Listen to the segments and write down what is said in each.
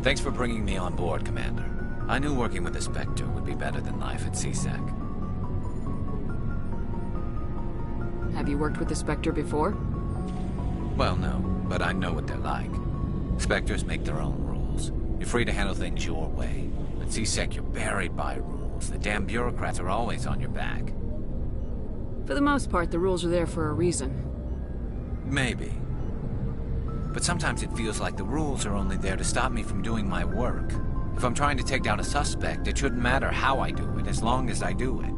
Thanks for bringing me on board, Commander. I knew working with the Spectre would be better than life at C-Sec. Have you worked with the Spectre before? Well, no, but I know what they're like. Spectres make their own rules. You're free to handle things your way. At C-Sec, you're buried by rules. The damn bureaucrats are always on your back. For the most part, the rules are there for a reason. Maybe. But sometimes it feels like the rules are only there to stop me from doing my work. If I'm trying to take down a suspect, it shouldn't matter how I do it, as long as I do it.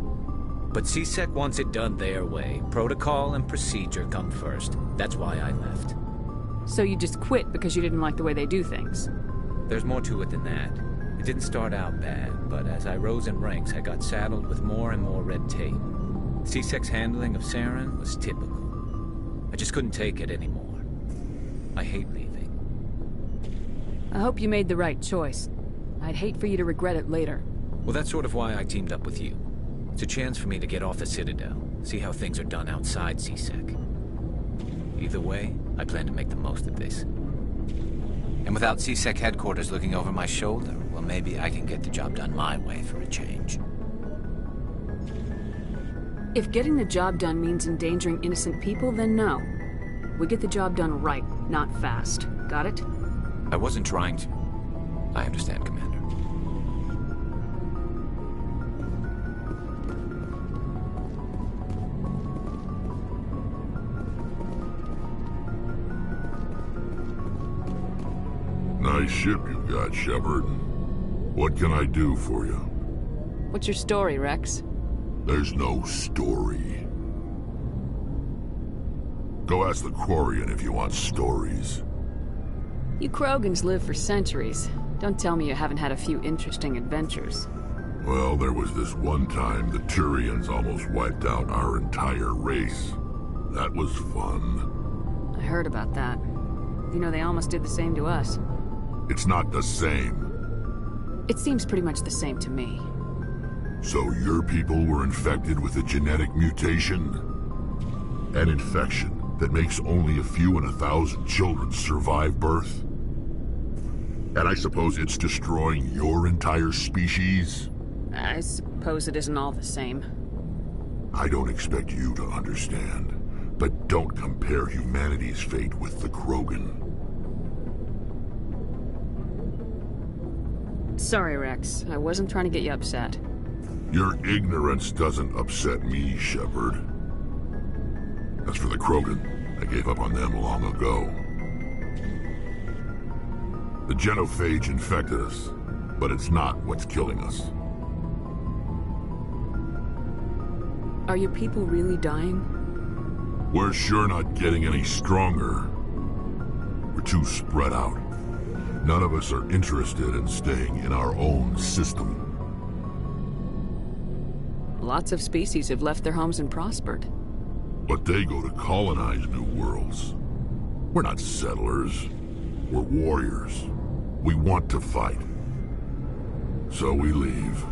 But C-Sec wants it done their way. Protocol and procedure come first. That's why I left. So you just quit because you didn't like the way they do things? There's more to it than that. It didn't start out bad, but as I rose in ranks, I got saddled with more and more red tape. C-Sec's handling of Saren was typical. I just couldn't take it anymore. I hate leaving. I hope you made the right choice. I'd hate for you to regret it later. Well, that's sort of why I teamed up with you. It's a chance for me to get off the Citadel, see how things are done outside C-Sec. Either way, I plan to make the most of this. And without C-Sec headquarters looking over my shoulder, well, maybe I can get the job done my way for a change. If getting the job done means endangering innocent people, then no. We get the job done right, not fast. Got it? I wasn't trying to... I understand, Commander. Nice ship you've got, Shepard. What can I do for you? What's your story, Rex? There's no story. Go ask the Quarian if you want stories. You Krogans live for centuries. Don't tell me you haven't had a few interesting adventures. Well, there was this one time the Turians almost wiped out our entire race. That was fun. I heard about that. You know, they almost did the same to us. It's not the same. It seems pretty much the same to me. So your people were infected with a genetic mutation? An infection that makes only a few in 1,000 children survive birth? And I suppose it's destroying your entire species? I suppose it isn't all the same. I don't expect you to understand, but don't compare humanity's fate with the Krogan. Sorry, Rex. I wasn't trying to get you upset. Your ignorance doesn't upset me, Shepard. As for the Krogan, I gave up on them long ago. The genophage infected us, but it's not what's killing us. Are your people really dying? We're sure not getting any stronger. We're too spread out. None of us are interested in staying in our own system. Lots of species have left their homes and prospered. But they go to colonize new worlds. We're not settlers. We're warriors. We want to fight. So we leave.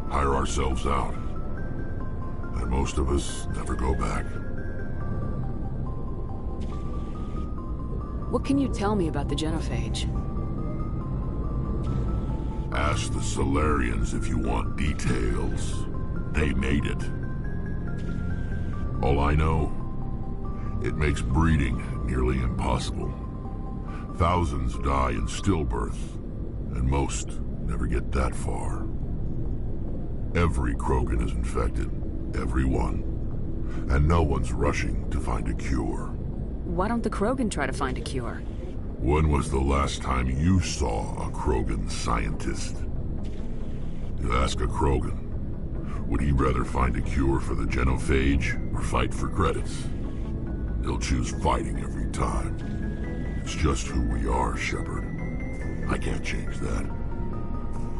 Hire ourselves out. And most of us never go back. What can you tell me about the genophage? Ask the Solarians if you want details. They made it. All I know, it makes breeding nearly impossible. Thousands die in stillbirth, and most never get that far. Every Krogan is infected, every one. And no one's rushing to find a cure. Why don't the Krogan try to find a cure? When was the last time you saw a Krogan scientist? You ask a Krogan, would he rather find a cure for the genophage or fight for credits? He'll choose fighting every time. It's just who we are, Shepard. I can't change that.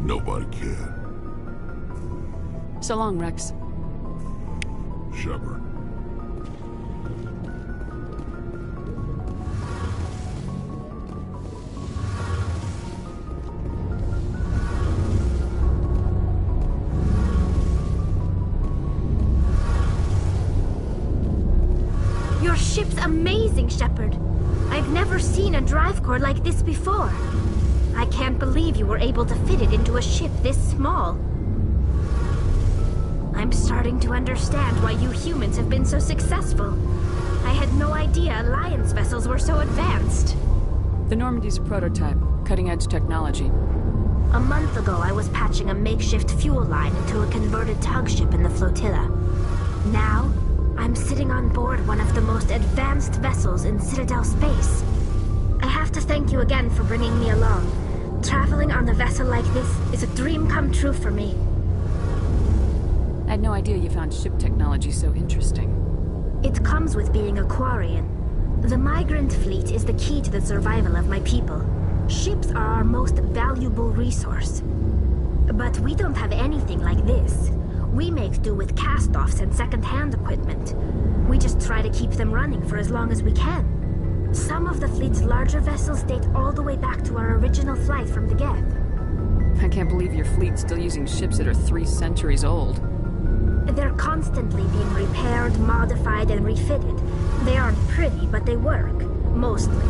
Nobody can. So long, Rex. Shepard. Your ship's amazing, Shepard. I've never seen a drive core like this before. I can't believe you were able to fit it into a ship this small. I'm starting to understand why you humans have been so successful. I had no idea Alliance vessels were so advanced. The Normandy's a prototype, cutting-edge technology. A month ago, I was patching a makeshift fuel line into a converted tug ship in the flotilla. Now, I'm sitting on board one of the most advanced vessels in Citadel space. I have to thank you again for bringing me along. Traveling on a vessel like this is a dream come true for me. I had no idea you found ship technology so interesting. It comes with being a Quarian. The migrant fleet is the key to the survival of my people. Ships are our most valuable resource. But we don't have anything like this. We make do with cast-offs and second-hand equipment. We just try to keep them running for as long as we can. Some of the fleet's larger vessels date all the way back to our original flight from the Geth. I can't believe your fleet's still using ships that are 3 centuries old. They're constantly being repaired, modified, and refitted. They aren't pretty, but they work. Mostly.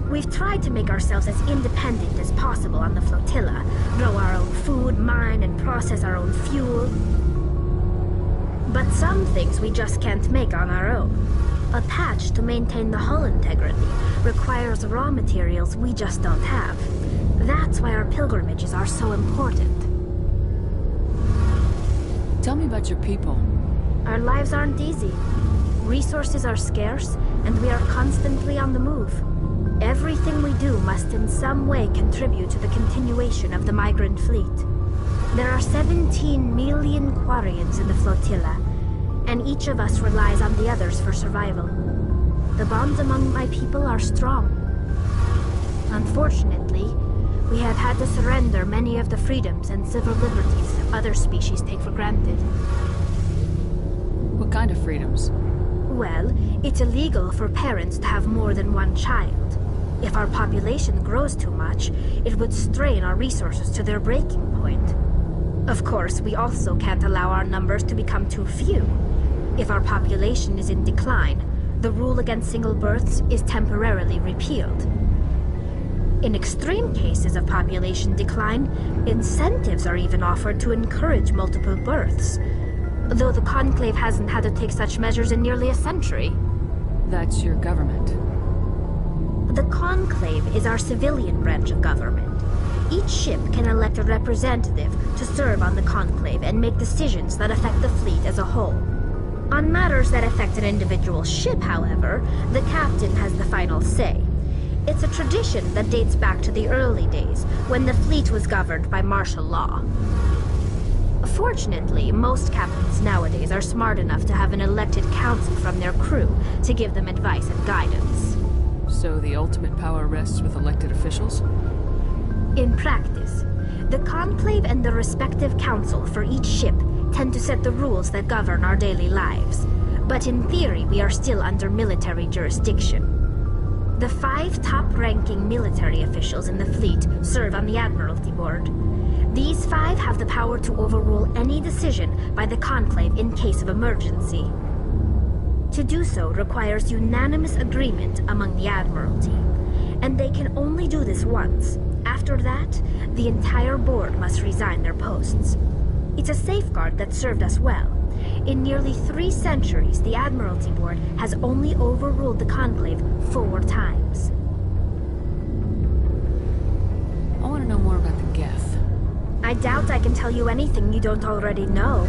We've tried to make ourselves as independent as possible on the flotilla. Grow our own food, mine, and process our own fuel. But some things we just can't make on our own. A patch to maintain the hull integrity requires raw materials we just don't have. That's why our pilgrimages are so important. Tell me about your people. Our lives aren't easy. Resources are scarce, and we are constantly on the move. Everything we do must in some way contribute to the continuation of the migrant fleet. There are 17 million Quarians in the flotilla, and each of us relies on the others for survival. The bonds among my people are strong. Unfortunately, we have had to surrender many of the freedoms and civil liberties other species take for granted. What kind of freedoms? Well, it's illegal for parents to have more than one child. If our population grows too much, it would strain our resources to their breaking point. Of course, we also can't allow our numbers to become too few. If our population is in decline, the rule against single births is temporarily repealed. In extreme cases of population decline, incentives are even offered to encourage multiple births, though the Conclave hasn't had to take such measures in nearly a century. That's your government. The Conclave is our civilian branch of government. Each ship can elect a representative to serve on the Conclave and make decisions that affect the fleet as a whole. On matters that affect an individual ship, however, the captain has the final say. It's a tradition that dates back to the early days, when the fleet was governed by martial law. Fortunately, most captains nowadays are smart enough to have an elected council from their crew to give them advice and guidance. So the ultimate power rests with elected officials? In practice, the Conclave and the respective council for each ship tend to set the rules that govern our daily lives. But in theory, we are still under military jurisdiction. The 5 top-ranking military officials in the fleet serve on the Admiralty Board. These 5 have the power to overrule any decision by the Conclave in case of emergency. To do so requires unanimous agreement among the Admiralty, and they can only do this once. After that, the entire board must resign their posts. It's a safeguard that served us well. In nearly 3 centuries, the Admiralty Board has only overruled the Conclave 4 times. I want to know more about the Geth. I doubt I can tell you anything you don't already know.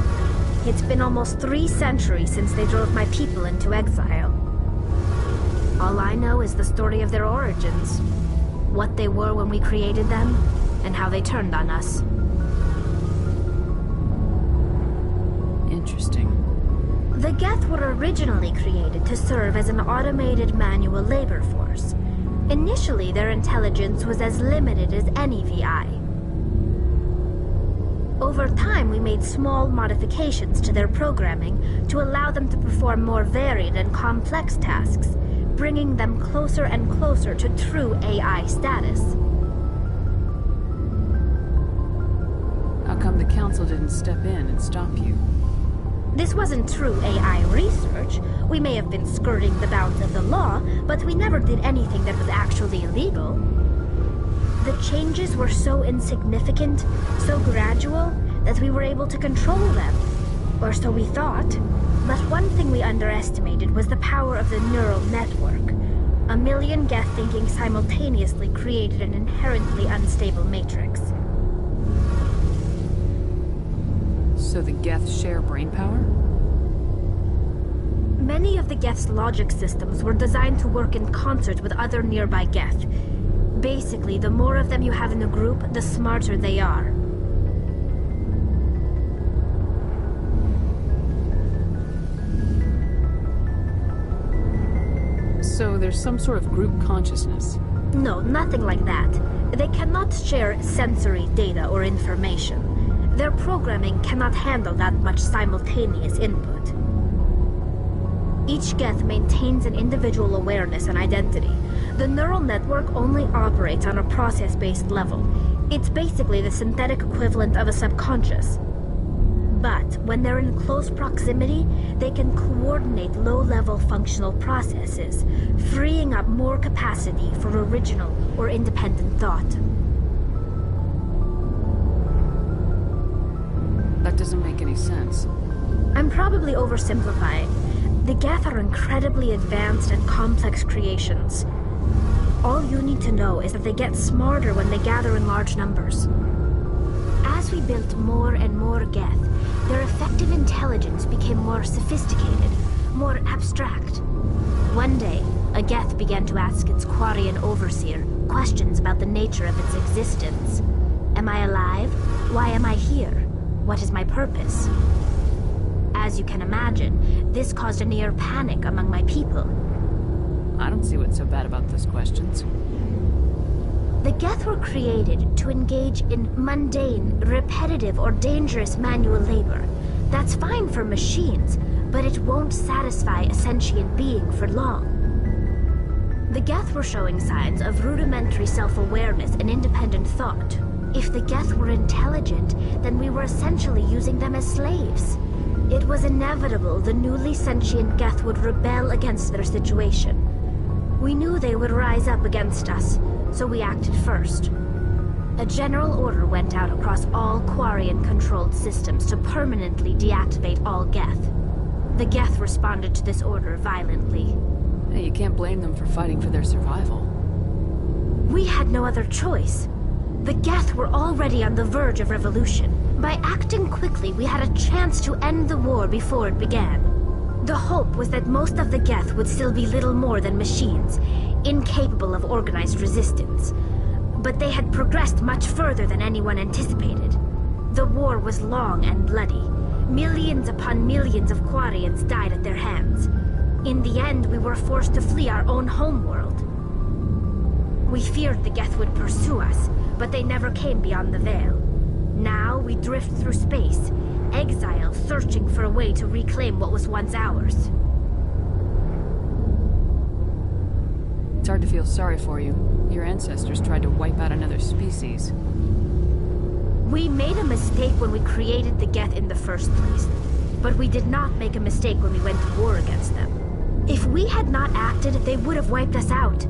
It's been almost 3 centuries since they drove my people into exile. All I know is the story of their origins. What they were when we created them, and how they turned on us. Interesting. The Geth were originally created to serve as an automated manual labor force. Initially, their intelligence was as limited as any VI. Over time, we made small modifications to their programming to allow them to perform more varied and complex tasks, bringing them closer and closer to true AI status. How come the Council didn't step in and stop you? This wasn't true AI research. We may have been skirting the bounds of the law, but we never did anything that was actually illegal. The changes were so insignificant, so gradual, that we were able to control them. Or so we thought. But one thing we underestimated was the power of the neural network. A million Geth thinking simultaneously created an inherently unstable matrix. So the Geth share brainpower? Many of the Geth's logic systems were designed to work in concert with other nearby Geth. Basically, the more of them you have in the group, the smarter they are. So there's some sort of group consciousness? No, nothing like that. They cannot share sensory data or information. Their programming cannot handle that much simultaneous input. Each Geth maintains an individual awareness and identity. The neural network only operates on a process-based level. It's basically the synthetic equivalent of a subconscious. But when they're in close proximity, they can coordinate low-level functional processes, freeing up more capacity for original or independent thought. That doesn't make any sense. I'm probably oversimplifying. The Geth are incredibly advanced and complex creations. All you need to know is that they get smarter when they gather in large numbers. As we built more and more Geth, their effective intelligence became more sophisticated, more abstract. One day, a Geth began to ask its Quarian overseer questions about the nature of its existence. Am I alive? Why am I here? What is my purpose? As you can imagine, this caused a near panic among my people. I don't see what's so bad about those questions. The Geth were created to engage in mundane, repetitive, or dangerous manual labor. That's fine for machines, but it won't satisfy a sentient being for long. The Geth were showing signs of rudimentary self-awareness and independent thought. If the Geth were intelligent, then we were essentially using them as slaves. It was inevitable the newly sentient Geth would rebel against their situation. We knew they would rise up against us, so we acted first. A general order went out across all Quarian-controlled systems to permanently deactivate all Geth. The Geth responded to this order violently. Hey, you can't blame them for fighting for their survival. We had no other choice. The Geth were already on the verge of revolution. By acting quickly, we had a chance to end the war before it began. The hope was that most of the Geth would still be little more than machines, incapable of organized resistance. But they had progressed much further than anyone anticipated. The war was long and bloody. Millions upon millions of Quarians died at their hands. In the end, we were forced to flee our own homeworld. We feared the Geth would pursue us, but they never came beyond the Veil. Now we drift through space, exile searching for a way to reclaim what was once ours. It's hard to feel sorry for you. Your ancestors tried to wipe out another species. We made a mistake when we created the Geth in the first place, but we did not make a mistake when we went to war against them. If we had not acted, they would have wiped us out.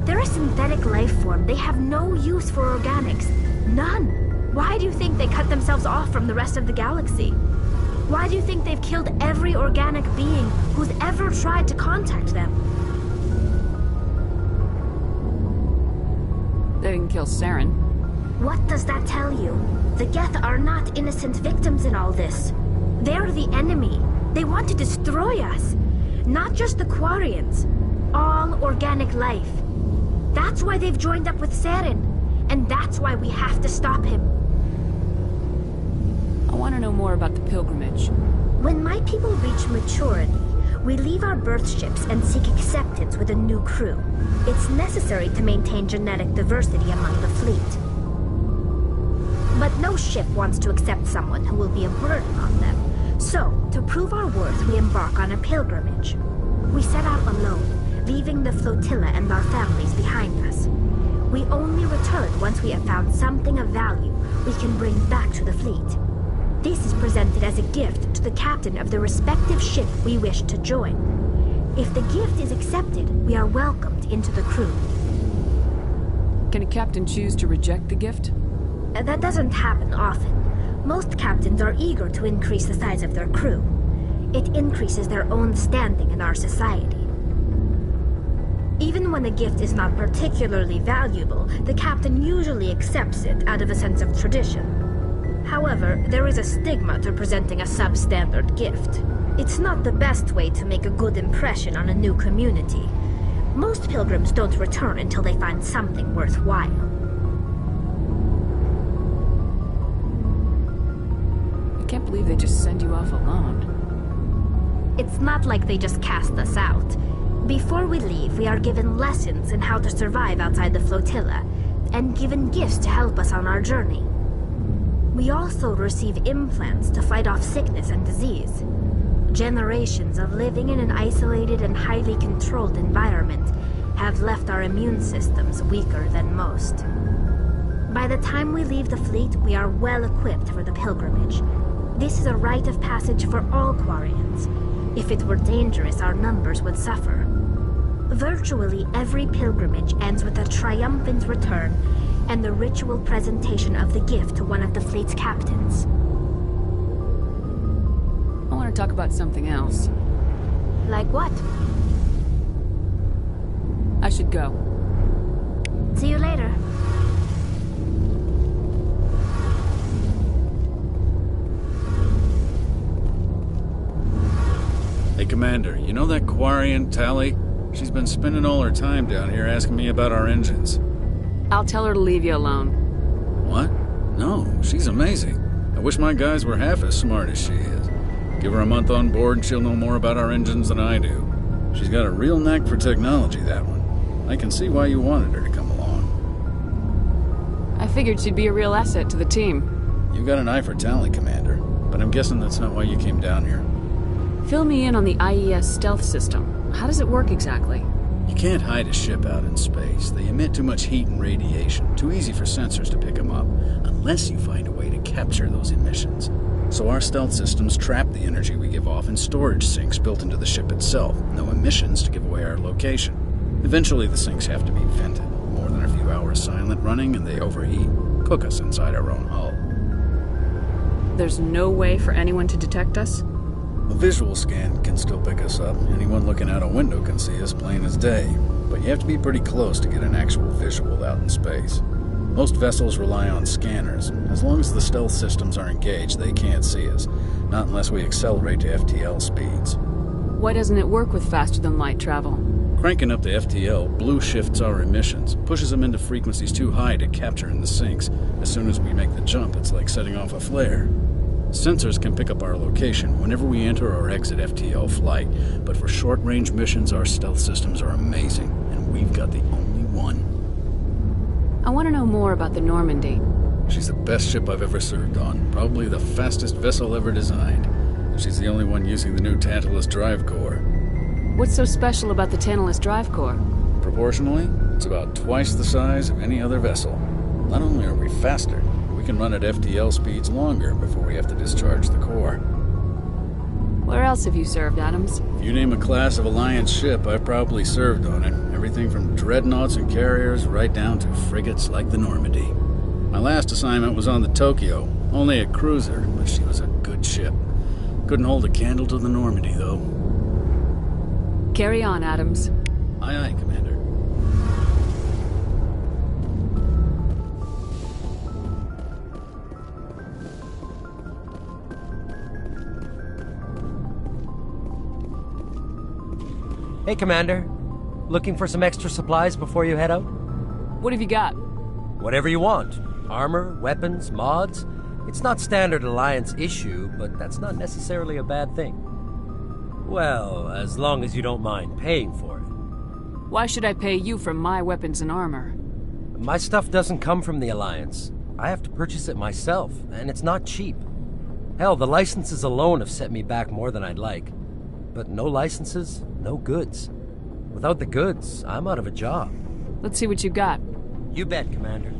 They're a synthetic life form. They have no use for organics. None. Why do you think they cut themselves off from the rest of the galaxy? Why do you think they've killed every organic being who's ever tried to contact them? They didn't kill Saren. What does that tell you? The Geth are not innocent victims in all this. They're the enemy. They want to destroy us. Not just the Quarians. All organic life. That's why they've joined up with Saren. And that's why we have to stop him. I want to know more about the pilgrimage. When my people reach maturity, we leave our birth ships and seek acceptance with a new crew. It's necessary to maintain genetic diversity among the fleet. But no ship wants to accept someone who will be a burden on them. So, to prove our worth, we embark on a pilgrimage. We set out alone, leaving the flotilla and our families behind us. We only return once we have found something of value we can bring back to the fleet. This is presented as a gift to the captain of the respective ship we wish to join. If the gift is accepted, we are welcomed into the crew. Can a captain choose to reject the gift? That doesn't happen often. Most captains are eager to increase the size of their crew. It increases their own standing in our society. Even when a gift is not particularly valuable, the captain usually accepts it out of a sense of tradition. However, there is a stigma to presenting a substandard gift. It's not the best way to make a good impression on a new community. Most pilgrims don't return until they find something worthwhile. I can't believe they just send you off alone. It's not like they just cast us out. Before we leave, we are given lessons in how to survive outside the flotilla, and given gifts to help us on our journey. We also receive implants to fight off sickness and disease. Generations of living in an isolated and highly controlled environment have left our immune systems weaker than most. By the time we leave the fleet, we are well equipped for the pilgrimage. This is a rite of passage for all Quarians. If it were dangerous, our numbers would suffer. Virtually every pilgrimage ends with a triumphant return and the ritual presentation of the gift to one of the fleet's captains. I want to talk about something else. Like what? I should go. See you later. Hey, Commander, you know that Quarian, Tali? She's been spending all her time down here asking me about our engines. I'll tell her to leave you alone. What? No, she's amazing. I wish my guys were half as smart as she is. Give her a month on board and she'll know more about our engines than I do. She's got a real knack for technology, that one. I can see why you wanted her to come along. I figured she'd be a real asset to the team. You got an eye for Tali, Commander, but I'm guessing that's not why you came down here. Fill me in on the IES stealth system. How does it work exactly? You can't hide a ship out in space. They emit too much heat and radiation. Too easy for sensors to pick them up, unless you find a way to capture those emissions. So our stealth systems trap the energy we give off in storage sinks built into the ship itself. No emissions to give away our location. Eventually the sinks have to be vented. More than a few hours silent running and they overheat. Cook us inside our own hull. There's no way for anyone to detect us? A visual scan can still pick us up. Anyone looking out a window can see us plain as day. But you have to be pretty close to get an actual visual out in space. Most vessels rely on scanners. As long as the stealth systems are engaged, they can't see us. Not unless we accelerate to FTL speeds. Why doesn't it work with faster-than-light travel? Cranking up to FTL blue shifts our emissions, pushes them into frequencies too high to capture in the sinks. As soon as we make the jump, it's like setting off a flare. Sensors can pick up our location whenever we enter or exit FTL flight, but for short-range missions, our stealth systems are amazing, and we've got the only one. I want to know more about the Normandy. She's the best ship I've ever served on, probably the fastest vessel ever designed. She's the only one using the new Tantalus drive core. What's so special about the Tantalus drive core? Proportionally, it's about twice the size of any other vessel. Not only are we faster, we can run at FTL speeds longer before we have to discharge the core. Where else have you served, Adams? If you name a class of Alliance ship, I've probably served on it. Everything from dreadnoughts and carriers right down to frigates like the Normandy. My last assignment was on the Tokyo, only a cruiser, but she was a good ship. Couldn't hold a candle to the Normandy, though. Carry on, Adams. Aye, aye, Commander. Hey, Commander. Looking for some extra supplies before you head out? What have you got? Whatever you want. Armor, weapons, mods. It's not standard Alliance issue, but that's not necessarily a bad thing. Well, as long as you don't mind paying for it. Why should I pay you for my weapons and armor? My stuff doesn't come from the Alliance. I have to purchase it myself, and it's not cheap. Hell, the licenses alone have set me back more than I'd like. But no licenses, no goods. Without the goods, I'm out of a job. Let's see what you got. You bet, Commander.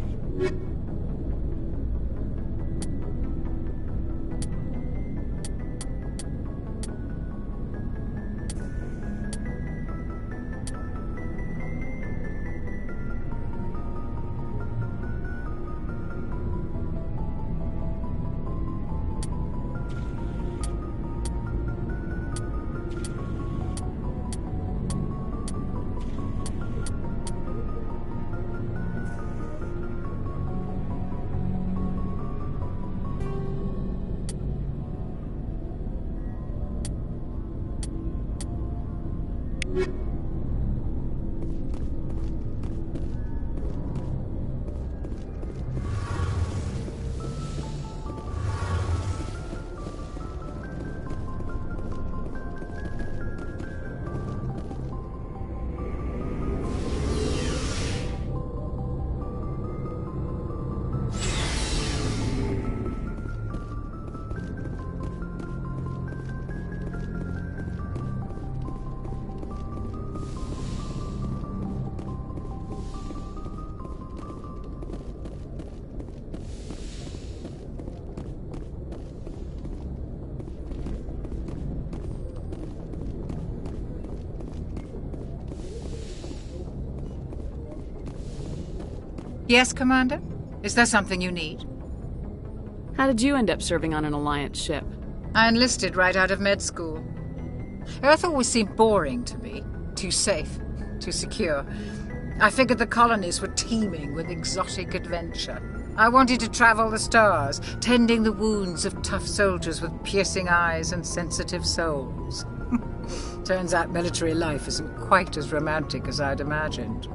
Yes, Commander? Is there something you need? How did you end up serving on an Alliance ship? I enlisted right out of med school. Earth always seemed boring to me. Too safe, too secure. I figured the colonies were teeming with exotic adventure. I wanted to travel the stars, tending the wounds of tough soldiers with piercing eyes and sensitive souls. Turns out military life isn't quite as romantic as I'd imagined.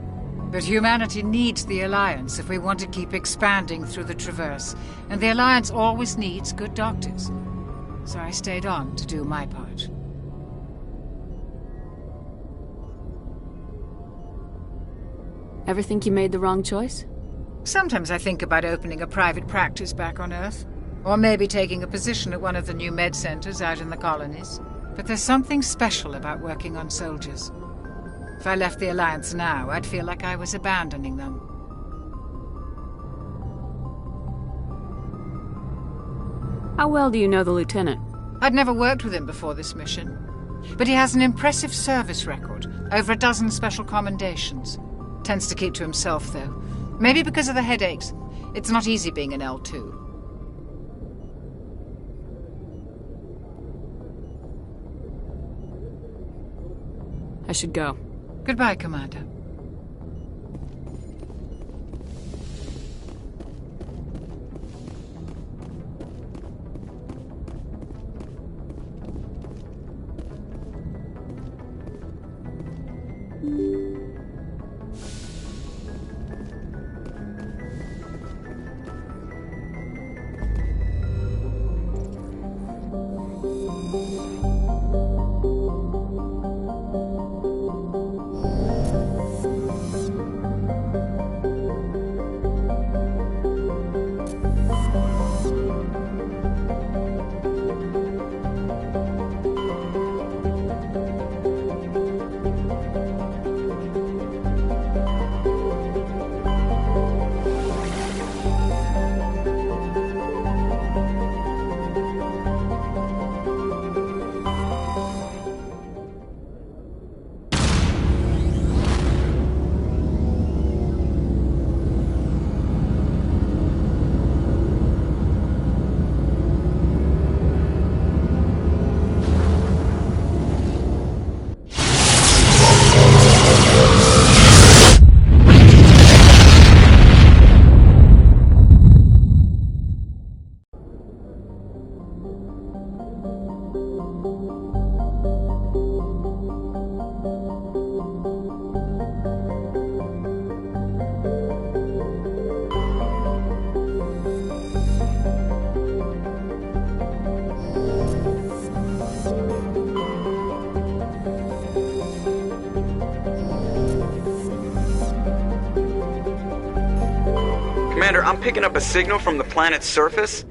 But humanity needs the Alliance if we want to keep expanding through the Traverse, and the Alliance always needs good doctors. So I stayed on to do my part. Ever think you made the wrong choice? Sometimes I think about opening a private practice back on Earth, or maybe taking a position at one of the new med centers out in the colonies. But there's something special about working on soldiers. If I left the Alliance now, I'd feel like I was abandoning them. How well do you know the Lieutenant? I'd never worked with him before this mission. But he has an impressive service record, over a dozen special commendations. Tends to keep to himself, though. Maybe because of the headaches. It's not easy being an L2. I should go. Goodbye, Commander. Commander, I'm picking up a signal from the planet's surface.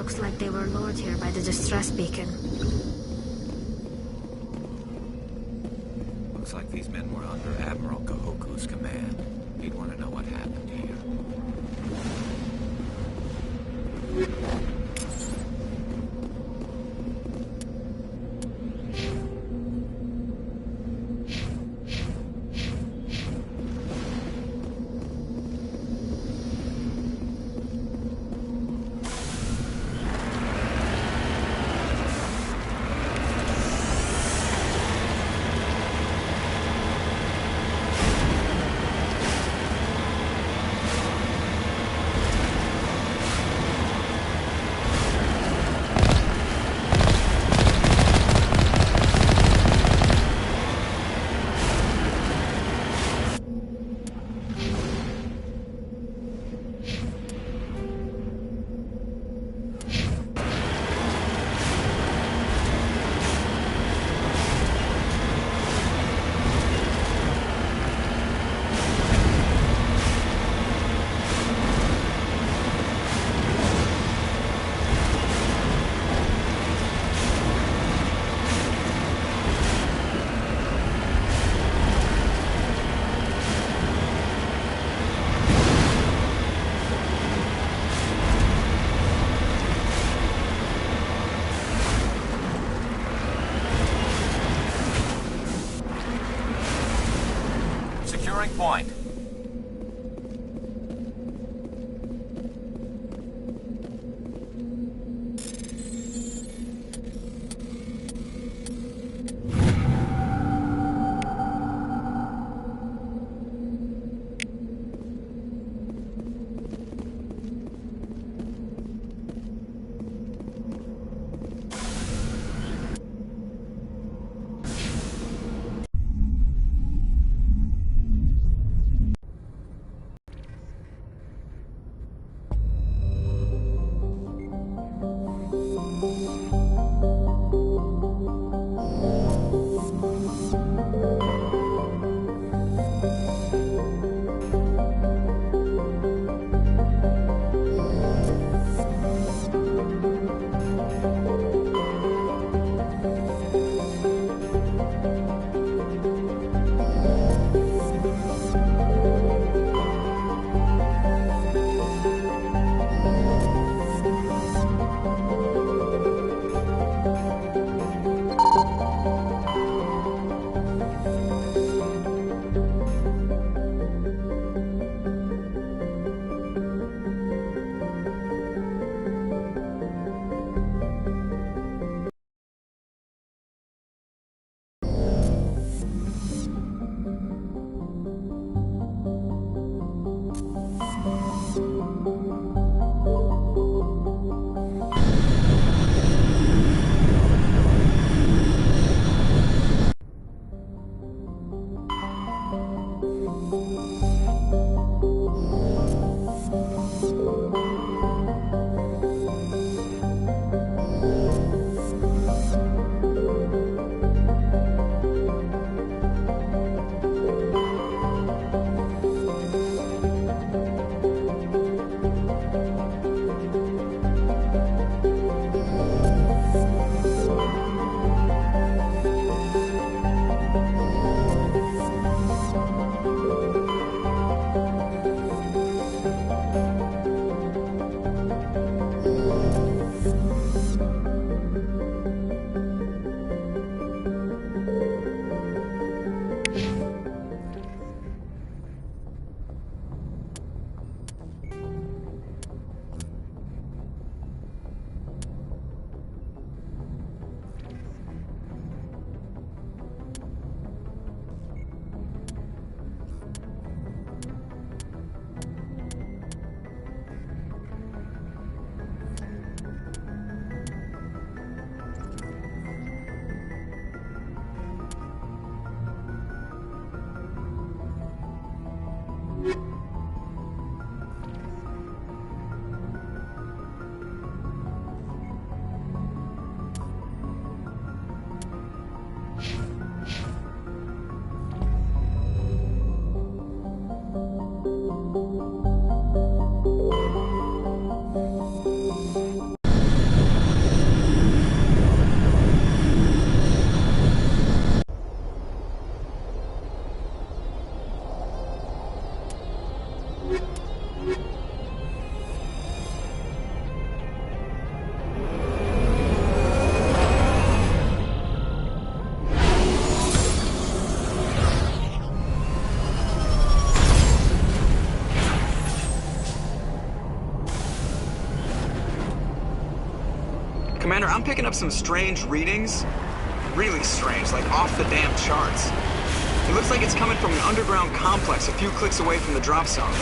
Looks like they were lured here by the distress beacon. Looks like these men were under Admiral Kahoku's command. He'd want to know what happened here. Point. Commander, I'm picking up some strange readings. Really strange, like off the damn charts. It looks like it's coming from an underground complex a few clicks away from the drop zone.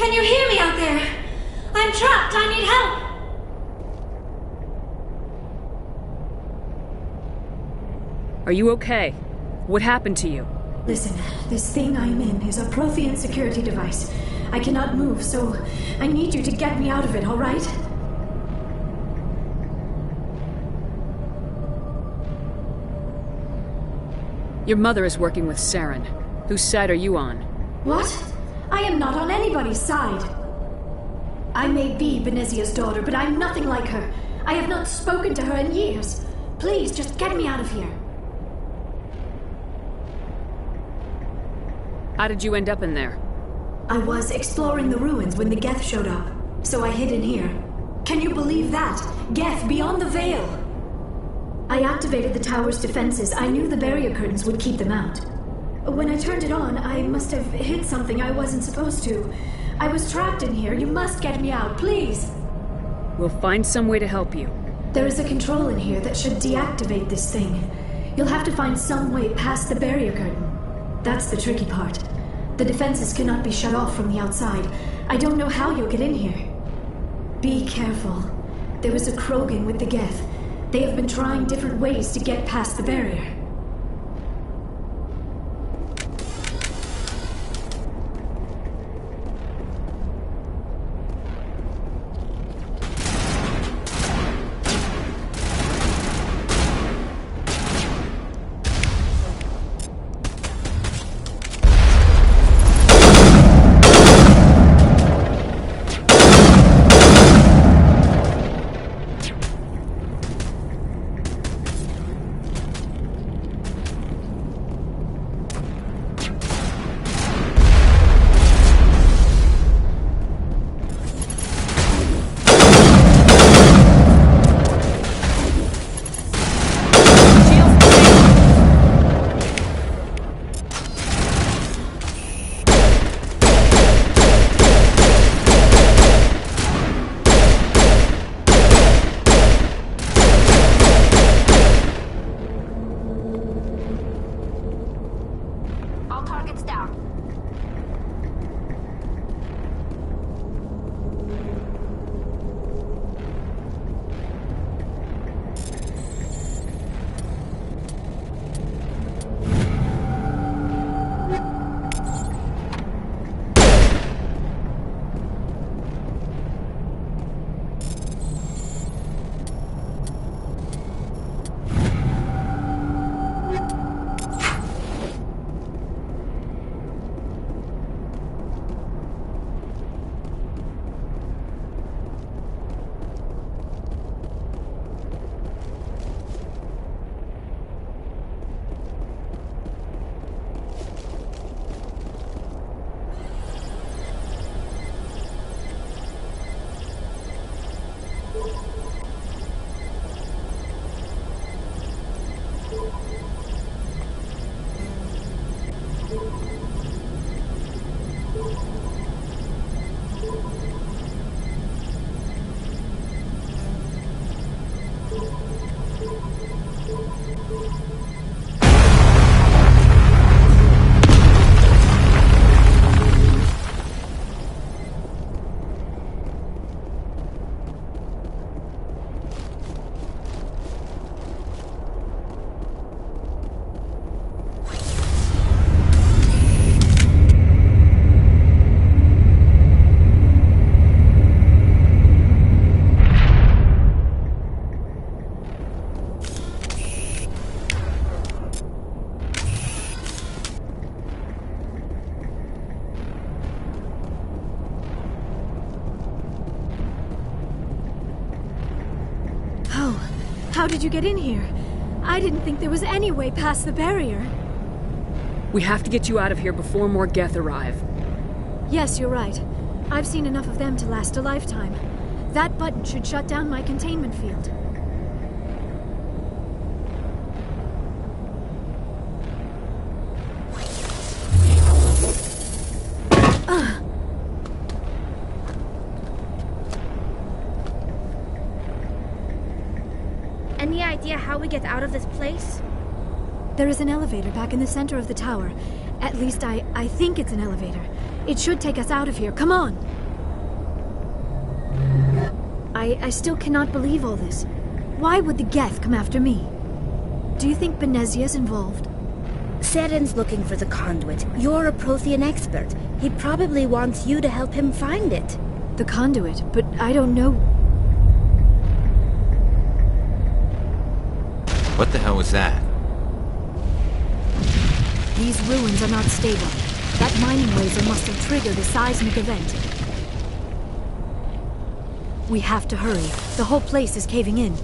Can you hear me out there? I'm trapped. I need help. Are you okay? What happened to you? Listen, this thing I'm in is a Prothean security device. I cannot move, so I need you to get me out of it, all right? Your mother is working with Saren. Whose side are you on? What? I am not on anybody's side. I may be Benezia's daughter, but I'm nothing like her. I have not spoken to her in years. Please, just get me out of here. How did you end up in there? I was exploring the ruins when the Geth showed up, so I hid in here. Can you believe that? Geth beyond the veil! I activated the tower's defenses. I knew the barrier curtains would keep them out. When I turned it on, I must have hit something I wasn't supposed to. I was trapped in here. You must get me out, please! We'll find some way to help you. There is a control in here that should deactivate this thing. You'll have to find some way past the barrier curtain. That's the tricky part. The defenses cannot be shut off from the outside. I don't know how you'll get in here. Be careful. There is a Krogan with the Geth. They have been trying different ways to get past the barrier. How did you get in here? I didn't think there was any way past the barrier. We have to get you out of here before more Geth arrive. Yes, you're right. I've seen enough of them to last a lifetime. That button should shut down my containment field. Any idea how we get out of this place? There is an elevator back in the center of the tower. At least I think it's an elevator. It should take us out of here. Come on! I still cannot believe all this. Why would the Geth come after me? Do you think Benezia's involved? Seren's looking for the conduit. You're a Prothean expert. He probably wants you to help him find it. The conduit? But I don't know... What the hell was that? These ruins are not stable. That mining laser must have triggered a seismic event. We have to hurry. The whole place is caving in.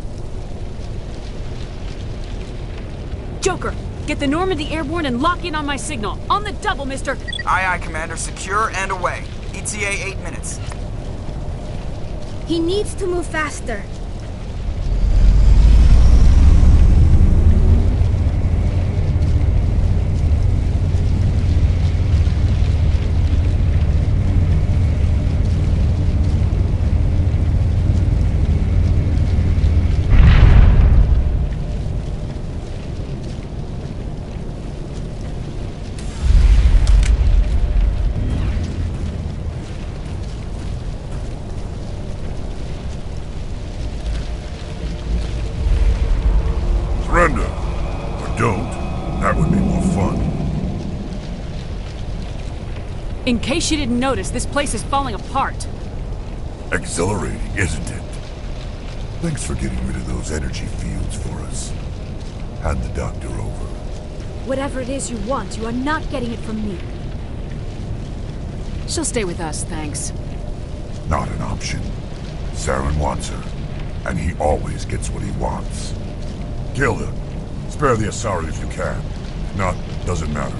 Joker, get the Normandy airborne and lock in on my signal. On the double, mister! Aye, aye, Commander. Secure and away. ETA 8 minutes. He needs to move faster. Surrender. Or don't. That would be more fun. In case you didn't notice, this place is falling apart. Exhilarating, isn't it? Thanks for getting rid of those energy fields for us. Hand the doctor over. Whatever it is you want, you are not getting it from me. She'll stay with us, thanks. Not an option. Saren wants her, and he always gets what he wants. Kill her. Spare the Asari if you can. If not, doesn't matter.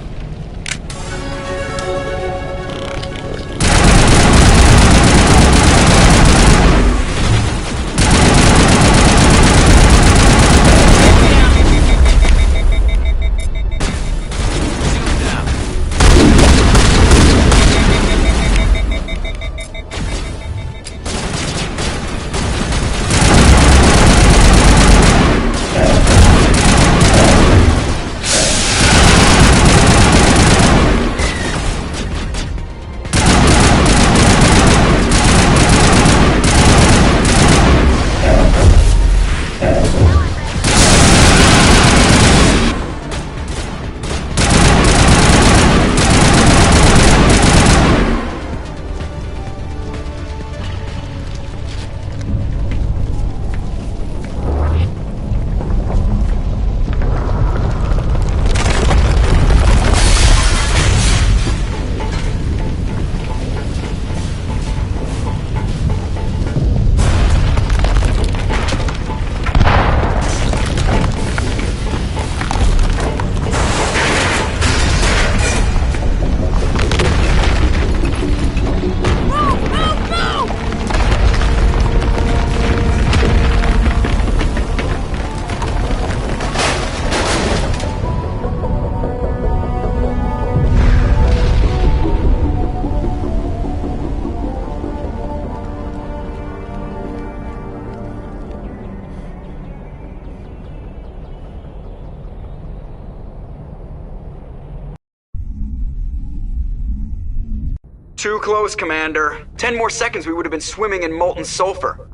Too close, Commander. 10 more seconds we would have been swimming in molten sulfur.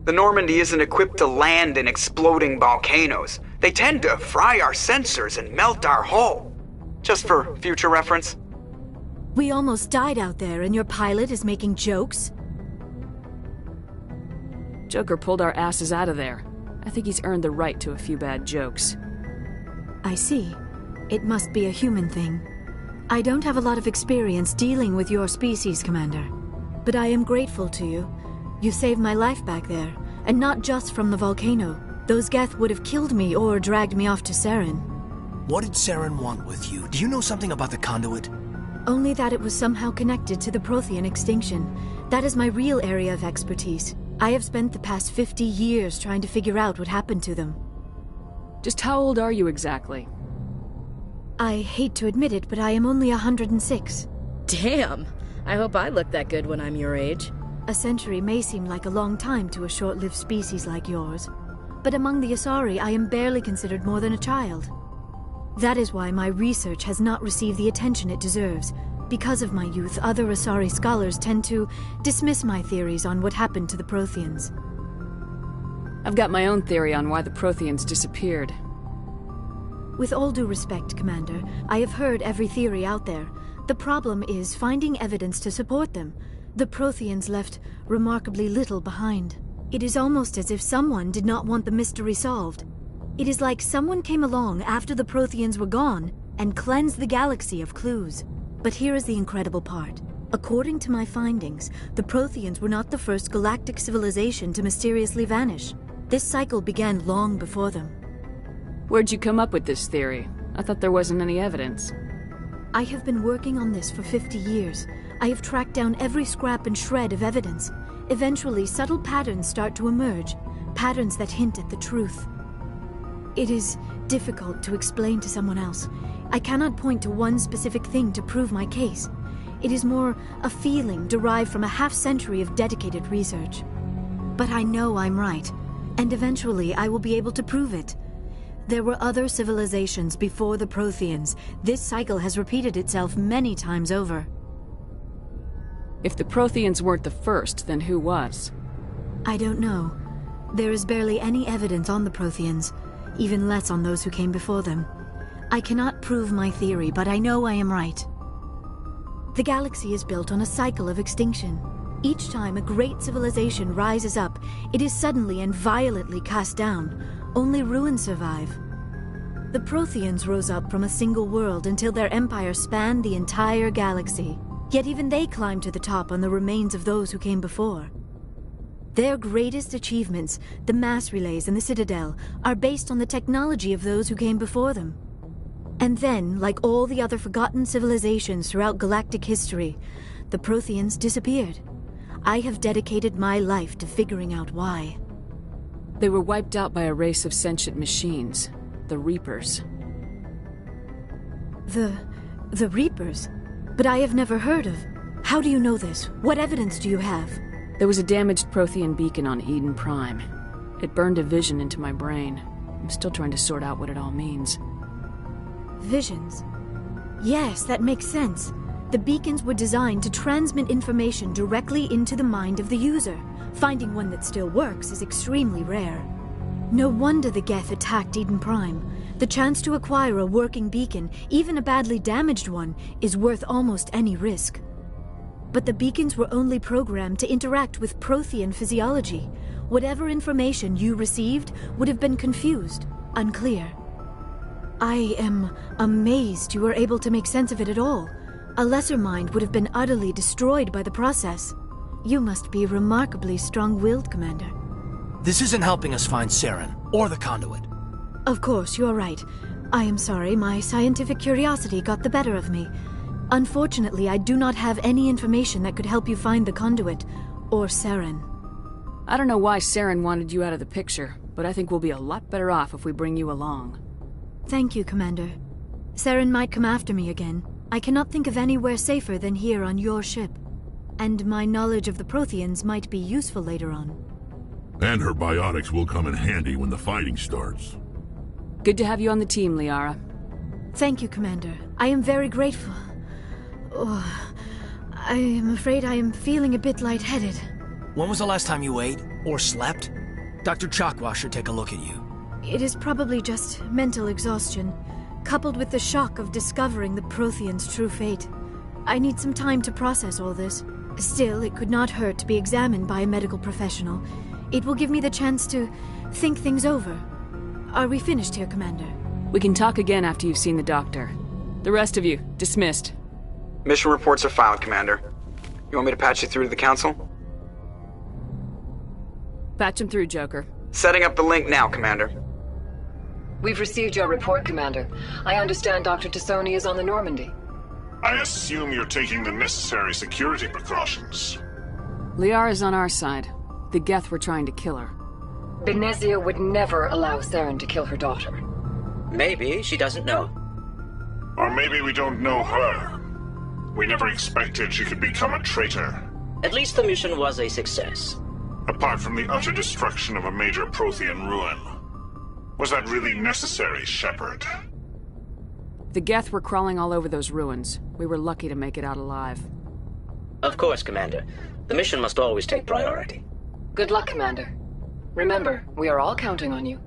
The Normandy isn't equipped to land in exploding volcanoes. They tend to fry our sensors and melt our hull. Just for future reference. We almost died out there, and your pilot is making jokes? Joker pulled our asses out of there. I think he's earned the right to a few bad jokes. I see. It must be a human thing. I don't have a lot of experience dealing with your species, Commander. But I am grateful to you. You saved my life back there, and not just from the volcano. Those Geth would have killed me or dragged me off to Saren. What did Saren want with you? Do you know something about the conduit? Only that it was somehow connected to the Prothean extinction. That is my real area of expertise. I have spent the past 50 years trying to figure out what happened to them. Just how old are you exactly? I hate to admit it, but I am only 106. Damn! I hope I look that good when I'm your age. A century may seem like a long time to a short-lived species like yours, but among the Asari I am barely considered more than a child. That is why my research has not received the attention it deserves. Because of my youth, other Asari scholars tend to dismiss my theories on what happened to the Protheans. I've got my own theory on why the Protheans disappeared. With all due respect, Commander, I have heard every theory out there. The problem is finding evidence to support them. The Protheans left remarkably little behind. It is almost as if someone did not want the mystery solved. It is like someone came along after the Protheans were gone and cleansed the galaxy of clues. But here is the incredible part. According to my findings, the Protheans were not the first galactic civilization to mysteriously vanish. This cycle began long before them. Where'd you come up with this theory? I thought there wasn't any evidence. I have been working on this for 50 years. I have tracked down every scrap and shred of evidence. Eventually, subtle patterns start to emerge, patterns that hint at the truth. It is difficult to explain to someone else. I cannot point to one specific thing to prove my case. It is more a feeling derived from a half-century of dedicated research. But I know I'm right, and eventually I will be able to prove it. There were other civilizations before the Protheans. This cycle has repeated itself many times over. If the Protheans weren't the first, then who was? I don't know. There is barely any evidence on the Protheans, even less on those who came before them. I cannot prove my theory, but I know I am right. The galaxy is built on a cycle of extinction. Each time a great civilization rises up, it is suddenly and violently cast down. Only ruins survive. The Protheans rose up from a single world until their empire spanned the entire galaxy. Yet even they climbed to the top on the remains of those who came before. Their greatest achievements, the mass relays and the Citadel, are based on the technology of those who came before them. And then, like all the other forgotten civilizations throughout galactic history, the Protheans disappeared. I have dedicated my life to figuring out why. They were wiped out by a race of sentient machines, the Reapers. The Reapers? But I have never heard of. How do you know this? What evidence do you have? There was a damaged Prothean beacon on Eden Prime. It burned a vision into my brain. I'm still trying to sort out what it all means. Visions? Yes, that makes sense. The beacons were designed to transmit information directly into the mind of the user. Finding one that still works is extremely rare. No wonder the Geth attacked Eden Prime. The chance to acquire a working beacon, even a badly damaged one, is worth almost any risk. But the beacons were only programmed to interact with Prothean physiology. Whatever information you received would have been confused, unclear. I am amazed you were able to make sense of it at all. A lesser mind would have been utterly destroyed by the process. You must be remarkably strong-willed, Commander. This isn't helping us find Saren, or the conduit. Of course, you're right. I am sorry, my scientific curiosity got the better of me. Unfortunately, I do not have any information that could help you find the conduit, or Saren. I don't know why Saren wanted you out of the picture, but I think we'll be a lot better off if we bring you along. Thank you, Commander. Saren might come after me again. I cannot think of anywhere safer than here on your ship. And my knowledge of the Protheans might be useful later on. And her biotics will come in handy when the fighting starts. Good to have you on the team, Liara. Thank you, Commander. I am very grateful. Oh, I am afraid I am feeling a bit lightheaded. When was the last time you ate, or slept? Dr. Chakwa should take a look at you. It is probably just mental exhaustion, coupled with the shock of discovering the Protheans' true fate. I need some time to process all this. Still, it could not hurt to be examined by a medical professional. It will give me the chance to think things over. Are we finished here, Commander? We can talk again after you've seen the doctor. The rest of you, dismissed. Mission reports are filed, Commander. You want me to patch you through to the Council? Patch him through, Joker. Setting up the link now, Commander. We've received your report, Commander. I understand Dr. Tassoni is on the Normandy. I assume you're taking the necessary security precautions. Liara's on our side. The Geth were trying to kill her. Benezia would never allow Saren to kill her daughter. Maybe she doesn't know. Or maybe we don't know her. We never expected she could become a traitor. At least the mission was a success. Apart from the utter destruction of a major Prothean ruin. Was that really necessary, Shepard? The Geth were crawling all over those ruins. We were lucky to make it out alive. Of course, Commander. The mission must always take priority. Good luck, Commander. Remember, we are all counting on you.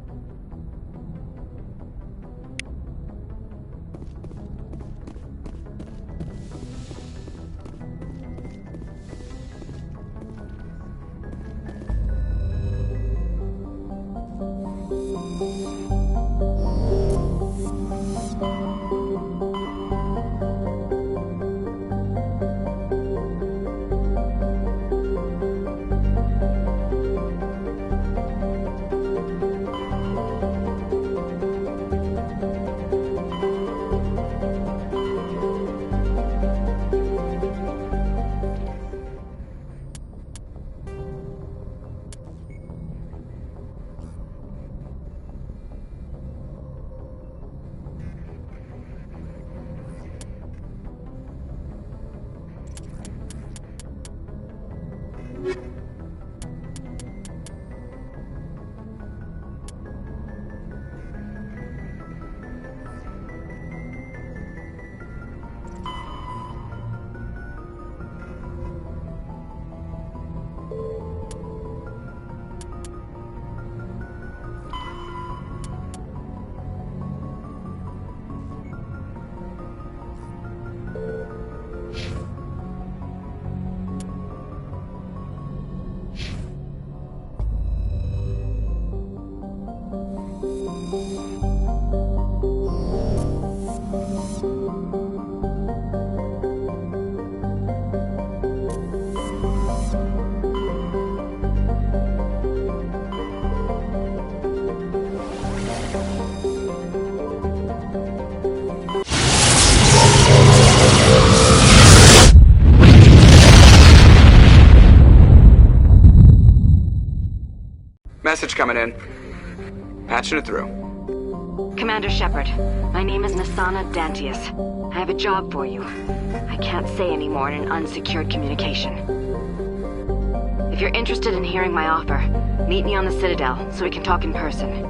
Message coming in. Patching it through. Commander Shepard, my name is Nassana Dantius. I have a job for you. I can't say any more in an unsecured communication. If you're interested in hearing my offer, meet me on the Citadel so we can talk in person.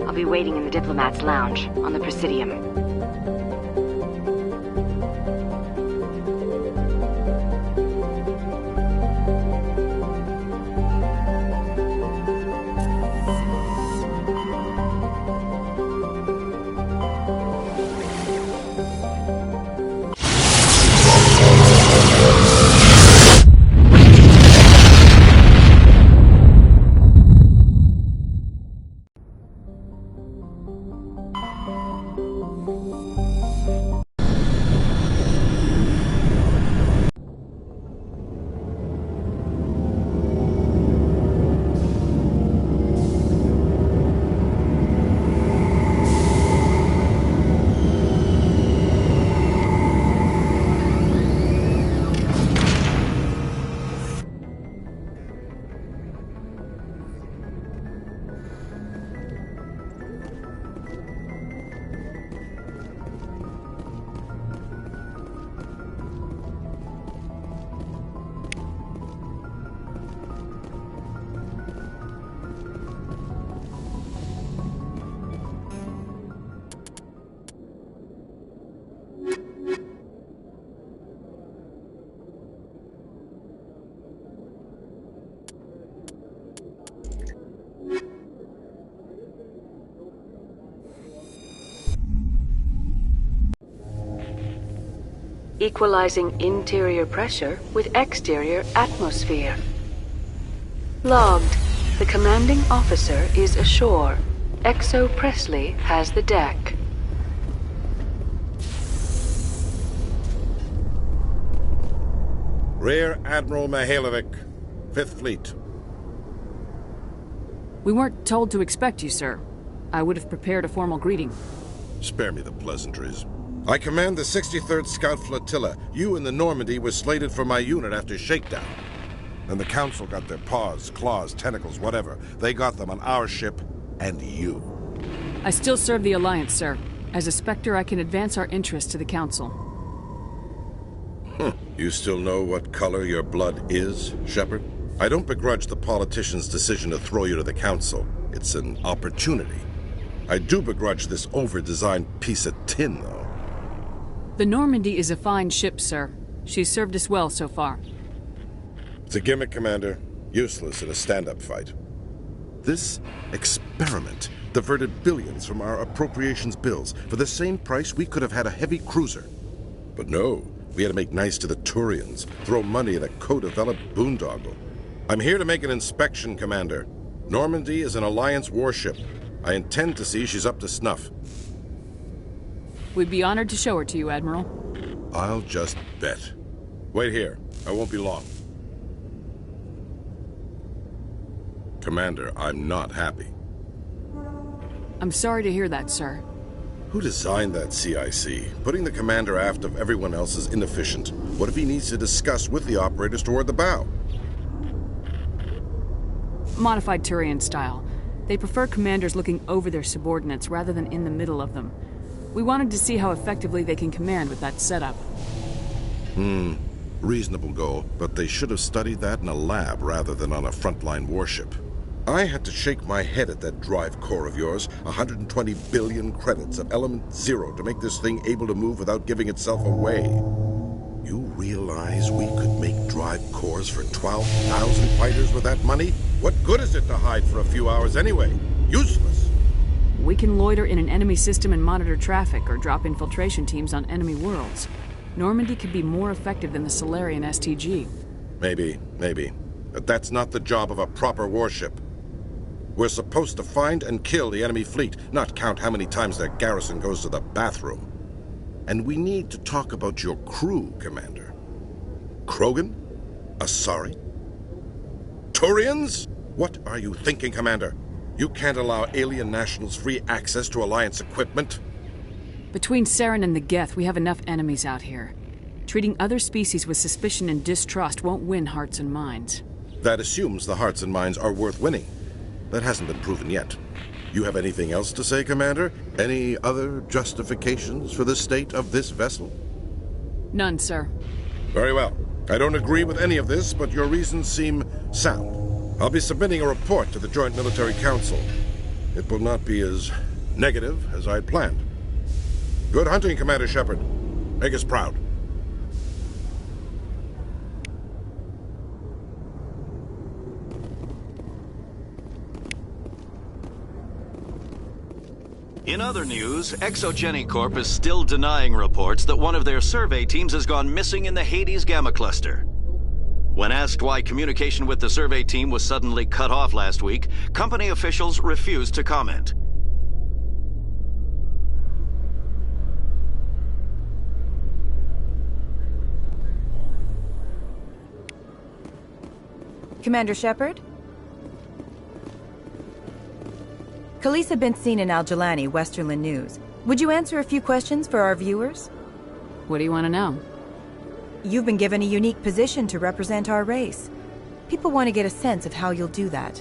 I'll be waiting in the Diplomat's Lounge on the Presidium. Equalizing interior pressure with exterior atmosphere. Logged. The commanding officer is ashore. Exo Presley has the deck. Rear Admiral Mihailovic, 5th Fleet. We weren't told to expect you, sir. I would have prepared a formal greeting. Spare me the pleasantries. I command the 63rd Scout Flotilla. You and the Normandy were slated for my unit after shakedown. And the Council got their paws, claws, tentacles, whatever. They got them on our ship, and you. I still serve the Alliance, sir. As a Spectre, I can advance our interests to the Council. You still know what color your blood is, Shepard? I don't begrudge the politicians' decision to throw you to the Council. It's an opportunity. I do begrudge this over-designed piece of tin, though. The Normandy is a fine ship, sir. She's served us well so far. It's a gimmick, Commander. Useless in a stand-up fight. This experiment diverted billions from our appropriations bills. For the same price, we could have had a heavy cruiser. But no, we had to make nice to the Turians, throw money at a co-developed boondoggle. I'm here to make an inspection, Commander. Normandy is an Alliance warship. I intend to see she's up to snuff. We'd be honored to show her to you, Admiral. I'll just bet. Wait here. I won't be long. Commander, I'm not happy. I'm sorry to hear that, sir. Who designed that CIC? Putting the commander aft of everyone else is inefficient. What if he needs to discuss with the operators toward the bow? Modified Turian style. They prefer commanders looking over their subordinates rather than in the middle of them. We wanted to see how effectively they can command with that setup. Reasonable goal, but they should have studied that in a lab rather than on a frontline warship. I had to shake my head at that drive core of yours. 120 billion credits of element 0 to make this thing able to move without giving itself away. You realize we could make drive cores for 12,000 fighters with that money? What good is it to hide for a few hours anyway? Useless. We can loiter in an enemy system and monitor traffic, or drop infiltration teams on enemy worlds. Normandy could be more effective than the Solarian STG. Maybe. But that's not the job of a proper warship. We're supposed to find and kill the enemy fleet, not count how many times their garrison goes to the bathroom. And we need to talk about your crew, Commander. Krogan? Asari? Turians? What are you thinking, Commander? You can't allow alien nationals free access to Alliance equipment? Between Saren and the Geth, we have enough enemies out here. Treating other species with suspicion and distrust won't win hearts and minds. That assumes the hearts and minds are worth winning. That hasn't been proven yet. You have anything else to say, Commander? Any other justifications for the state of this vessel? None, sir. Very well. I don't agree with any of this, but your reasons seem sound. I'll be submitting a report to the Joint Military Council. It will not be as negative as I'd planned. Good hunting, Commander Shepard. Make us proud. In other news, Exogeny Corp is still denying reports that one of their survey teams has gone missing in the Hades Gamma Cluster. When asked why communication with the survey team was suddenly cut off last week, company officials refused to comment. Commander Shepard? Khaleesa been seen in Al-Jalani, Westerland News. Would you answer a few questions for our viewers? What do you want to know? You've been given a unique position to represent our race. People want to get a sense of how you'll do that.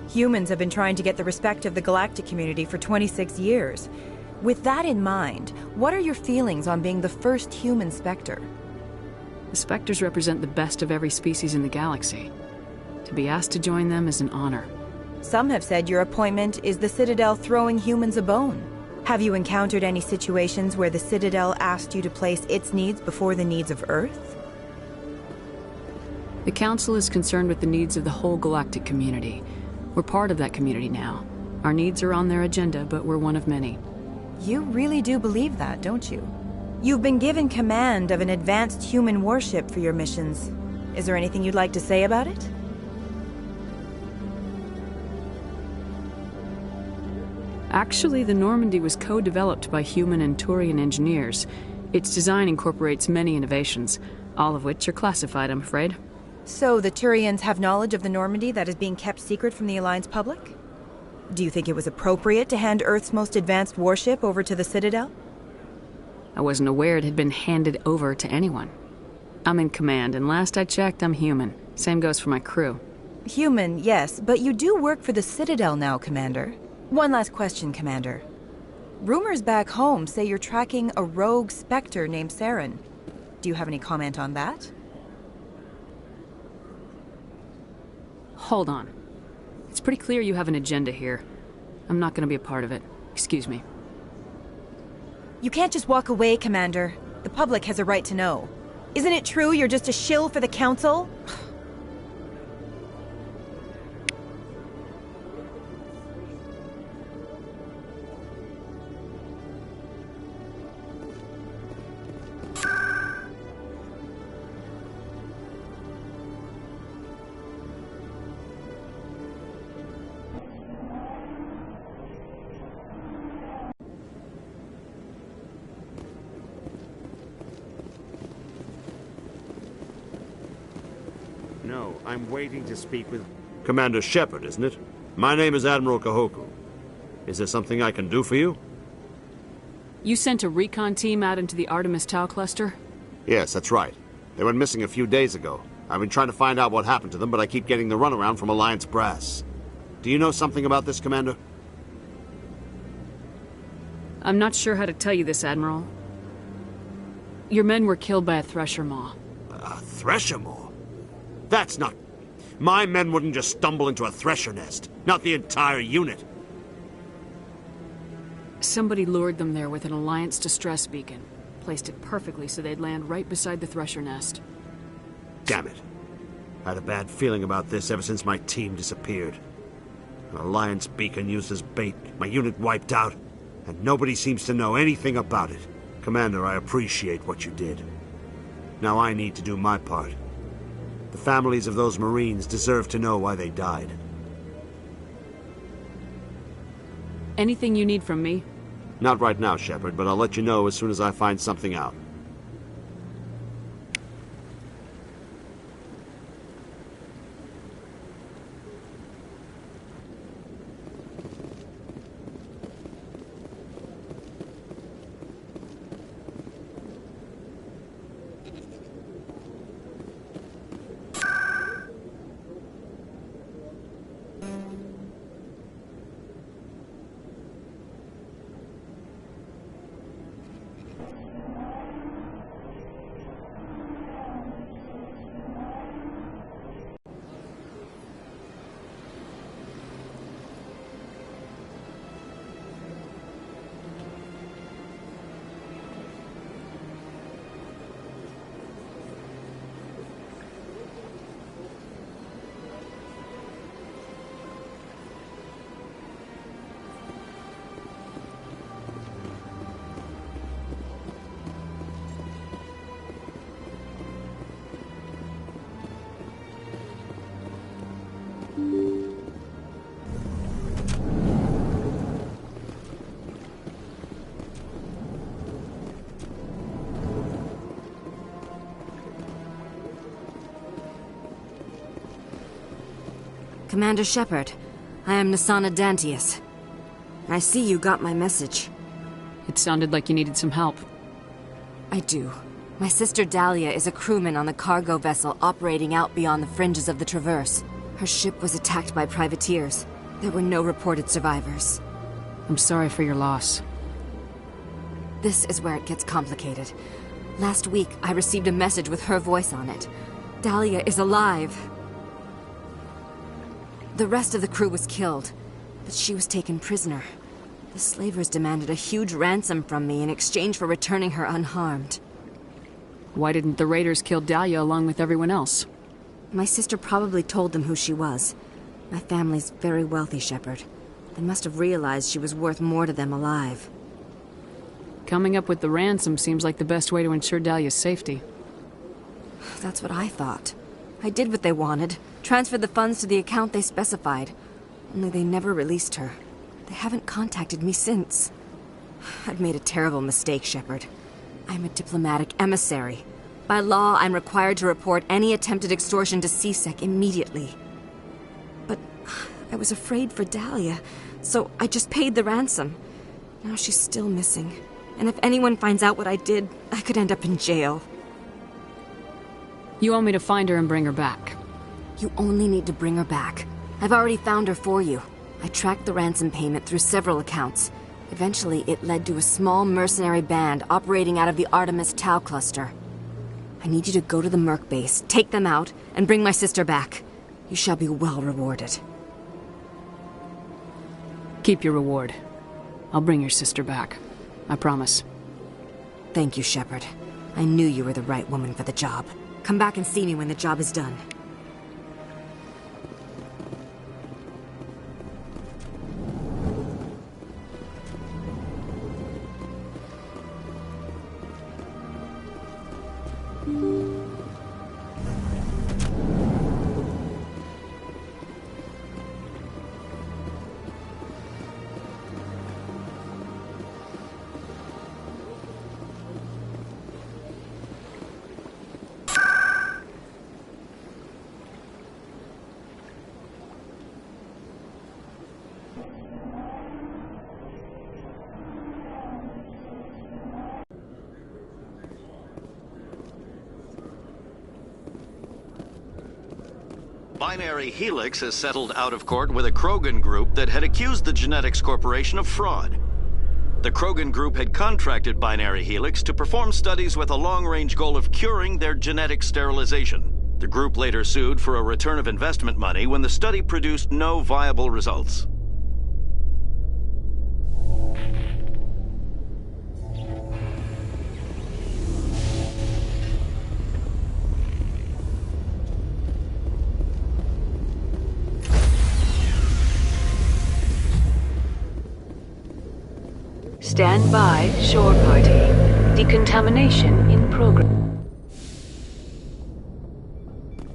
Humans have been trying to get the respect of the galactic community for 26 years. With that in mind, what are your feelings on being the first human Spectre? The Spectres represent the best of every species in the galaxy. To be asked to join them is an honor. Some have said your appointment is the Citadel throwing humans a bone. Have you encountered any situations where the Citadel asked you to place its needs before the needs of Earth? The Council is concerned with the needs of the whole galactic community. We're part of that community now. Our needs are on their agenda, but we're one of many. You really do believe that, don't you? You've been given command of an advanced human warship for your missions. Is there anything you'd like to say about it? Actually, the Normandy was co-developed by human and Turian engineers. Its design incorporates many innovations, all of which are classified, I'm afraid. So the Turians have knowledge of the Normandy that is being kept secret from the Alliance public? Do you think it was appropriate to hand Earth's most advanced warship over to the Citadel? I wasn't aware it had been handed over to anyone. I'm in command, and last I checked, I'm human. Same goes for my crew. Human, yes, but you do work for the Citadel now, Commander. One last question, Commander. Rumors back home say you're tracking a rogue Spectre named Saren. Do you have any comment on that? Hold on. It's pretty clear you have an agenda here. I'm not going to be a part of it. Excuse me. You can't just walk away, Commander. The public has a right to know. Isn't it true you're just a shill for the Council? No, I'm waiting to speak with Commander Shepard, isn't it? My name is Admiral Kahoku. Is there something I can do for you? You sent a recon team out into the Artemis Tau cluster? Yes, that's right. They went missing a few days ago. I've been trying to find out what happened to them, but I keep getting the runaround from Alliance brass. Do you know something about this, Commander? I'm not sure how to tell you this, Admiral. Your men were killed by a Thresher Maw. A Thresher Maw? That's not... My men wouldn't just stumble into a Thresher nest. Not the entire unit. Somebody lured them there with an Alliance distress beacon. Placed it perfectly so they'd land right beside the Thresher nest. Damn it. I had a bad feeling about this ever since my team disappeared. An Alliance beacon used as bait, my unit wiped out, and nobody seems to know anything about it. Commander, I appreciate what you did. Now I need to do my part. The families of those Marines deserve to know why they died. Anything you need from me? Not right now, Shepard, but I'll let you know as soon as I find something out. Commander Shepard, I am Nasana Dantius. I see you got my message. It sounded like you needed some help. I do. My sister Dahlia is a crewman on the cargo vessel operating out beyond the fringes of the Traverse. Her ship was attacked by privateers. There were no reported survivors. I'm sorry for your loss. This is where it gets complicated. Last week, I received a message with her voice on it. Dahlia is alive. The rest of the crew was killed, but she was taken prisoner. The slavers demanded a huge ransom from me in exchange for returning her unharmed. Why didn't the raiders kill Dahlia along with everyone else? My sister probably told them who she was. My family's very wealthy, Shepard. They must have realized she was worth more to them alive. Coming up with the ransom seems like the best way to ensure Dahlia's safety. That's what I thought. I did what they wanted. Transferred the funds to the account they specified. Only they never released her. They haven't contacted me since. I've made a terrible mistake, Shepard. I'm a diplomatic emissary. By law, I'm required to report any attempted extortion to C-Sec immediately. But I was afraid for Dahlia, so I just paid the ransom. Now she's still missing. And if anyone finds out what I did, I could end up in jail. You want me to find her and bring her back? You only need to bring her back. I've already found her for you. I tracked the ransom payment through several accounts. Eventually, it led to a small mercenary band operating out of the Artemis Tau cluster. I need you to go to the Merc base, take them out, and bring my sister back. You shall be well rewarded. Keep your reward. I'll bring your sister back. I promise. Thank you, Shepard. I knew you were the right woman for the job. Come back and see me when the job is done. Binary Helix has settled out of court with a Krogan group that had accused the Genetics Corporation of fraud. The Krogan group had contracted Binary Helix to perform studies with a long-range goal of curing their genetic sterilization. The group later sued for a return of investment money when the study produced no viable results. Stand by, shore party. Decontamination in progress.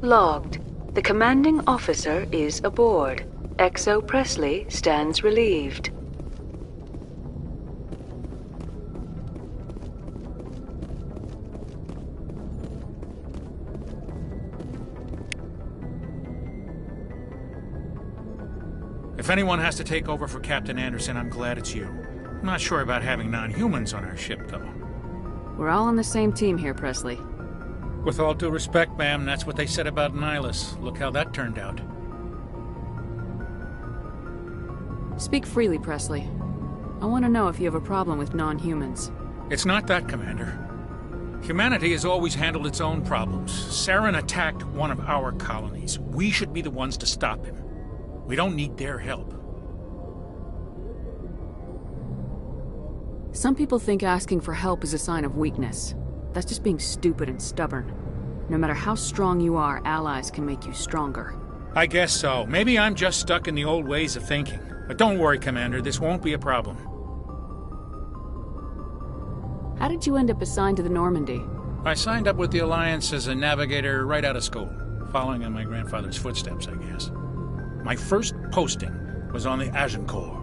Logged. The commanding officer is aboard. XO Presley stands relieved. If anyone has to take over for Captain Anderson, I'm glad it's you. I'm not sure about having non-humans on our ship, though. We're all on the same team here, Presley. With all due respect, ma'am, that's what they said about Nihilus. Look how that turned out. Speak freely, Presley. I want to know if you have a problem with non-humans. It's not that, Commander. Humanity has always handled its own problems. Saren attacked one of our colonies. We should be the ones to stop him. We don't need their help. Some people think asking for help is a sign of weakness. That's just being stupid and stubborn. No matter how strong you are, allies can make you stronger. I guess so. Maybe I'm just stuck in the old ways of thinking. But don't worry, Commander, this won't be a problem. How did you end up assigned to the Normandy? I signed up with the Alliance as a navigator right out of school, following in my grandfather's footsteps, I guess. My first posting was on the Agincourt.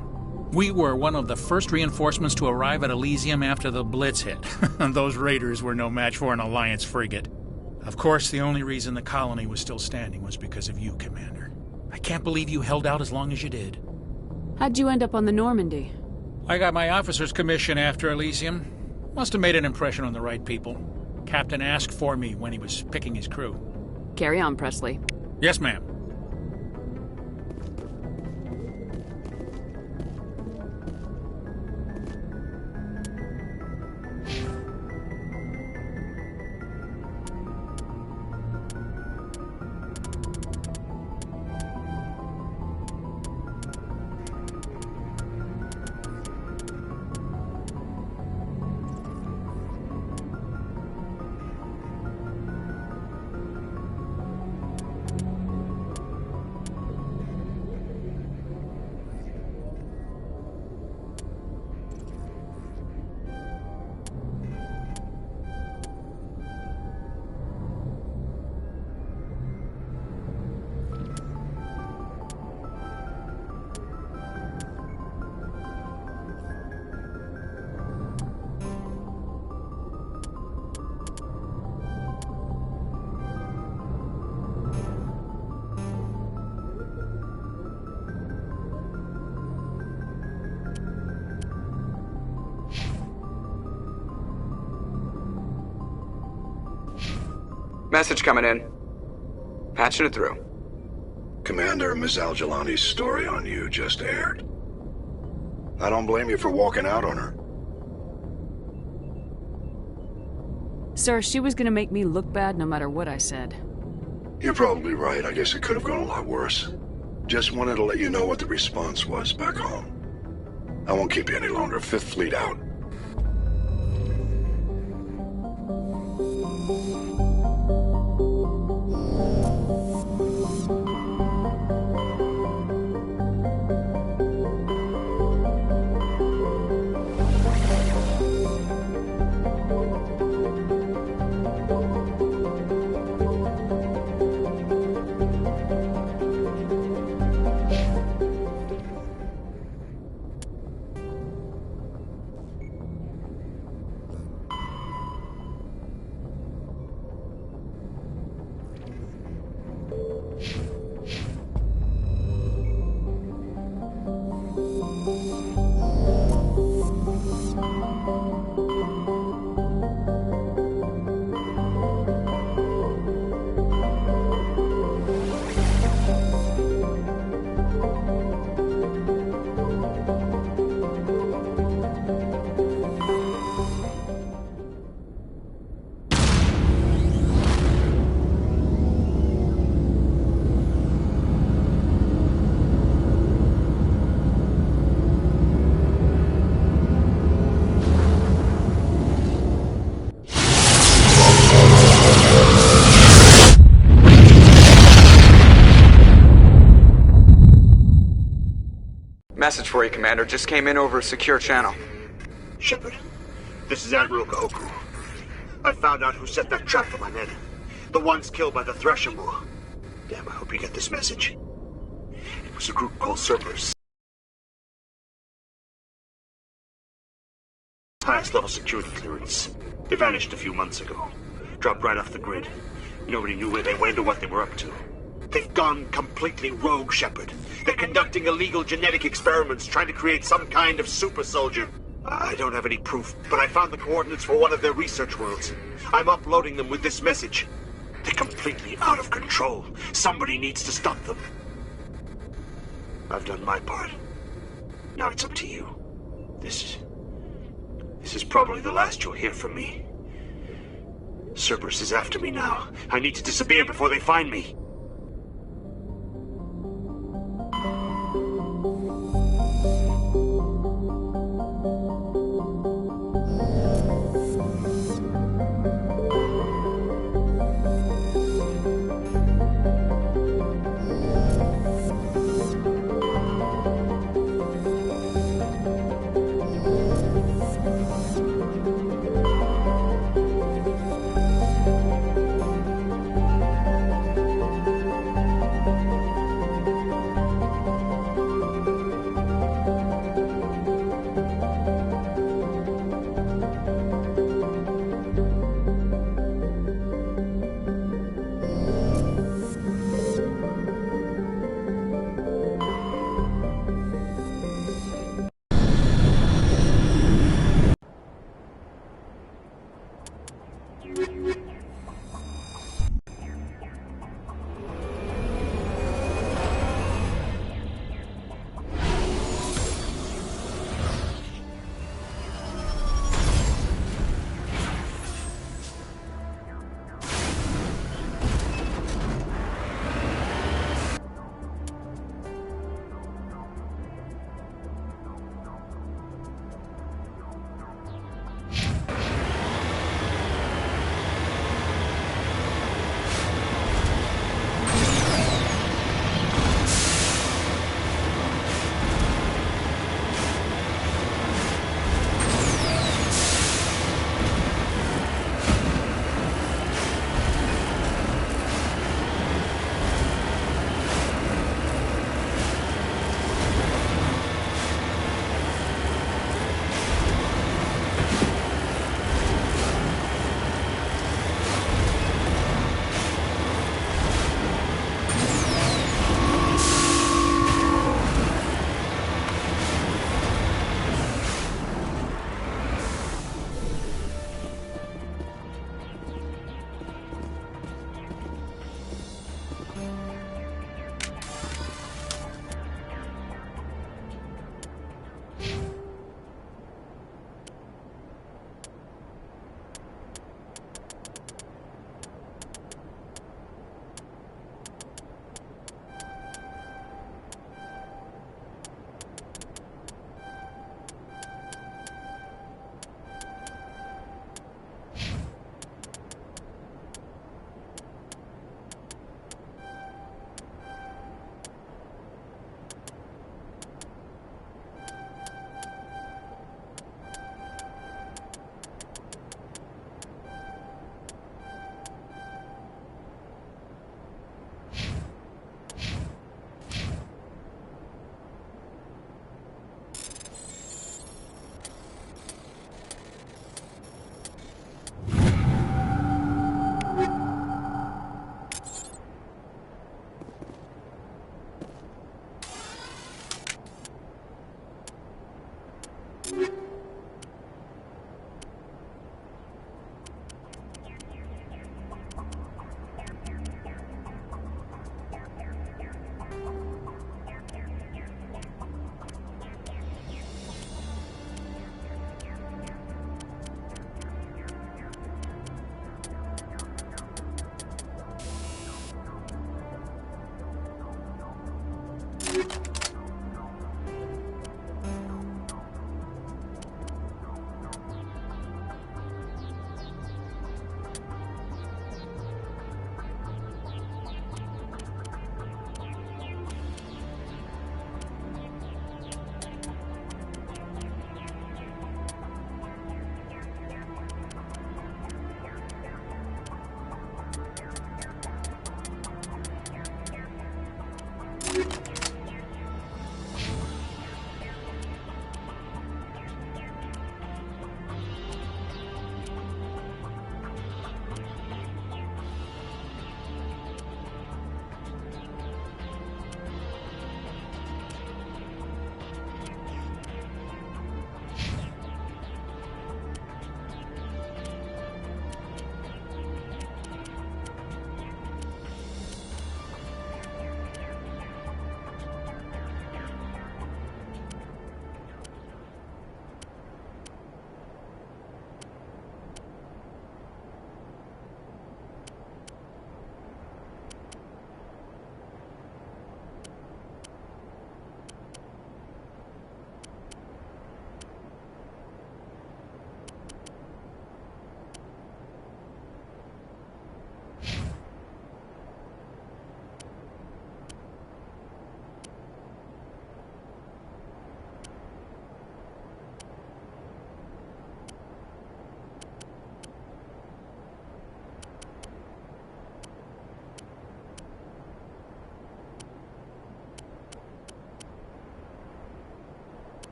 We were one of the first reinforcements to arrive at Elysium after the Blitz hit. Those raiders were no match for an Alliance frigate. Of course, the only reason the colony was still standing was because of you, Commander. I can't believe you held out as long as you did. How'd you end up on the Normandy? I got my officer's commission after Elysium. Must have made an impression on the right people. Captain asked for me when he was picking his crew. Carry on, Presley. Yes, ma'am. Message coming in. Patching it through. Commander, Ms. Al-Jilani's story on you just aired. I don't blame you for walking out on her. Sir, she was gonna make me look bad no matter what I said. You're probably right. I guess it could have gone a lot worse. Just wanted to let you know what the response was back home. I won't keep you any longer. Fifth Fleet out. Message for you, Commander. Just came in over a secure channel. Shepard, this is Admiral Kahoku. I found out who set that trap for my men. The ones killed by the Thresher Moor. Damn, I hope you get this message. It was a group called Cerberus. Highest level security clearance. They vanished a few months ago. Dropped right off the grid. Nobody knew where they went or what they were up to. They've gone completely rogue, Shepard. They're conducting illegal genetic experiments, trying to create some kind of super soldier. I don't have any proof, but I found the coordinates for one of their research worlds. I'm uploading them with this message. They're completely out of control. Somebody needs to stop them. I've done my part. Now it's up to you. This is probably the last you'll hear from me. Cerberus is after me now. I need to disappear before they find me.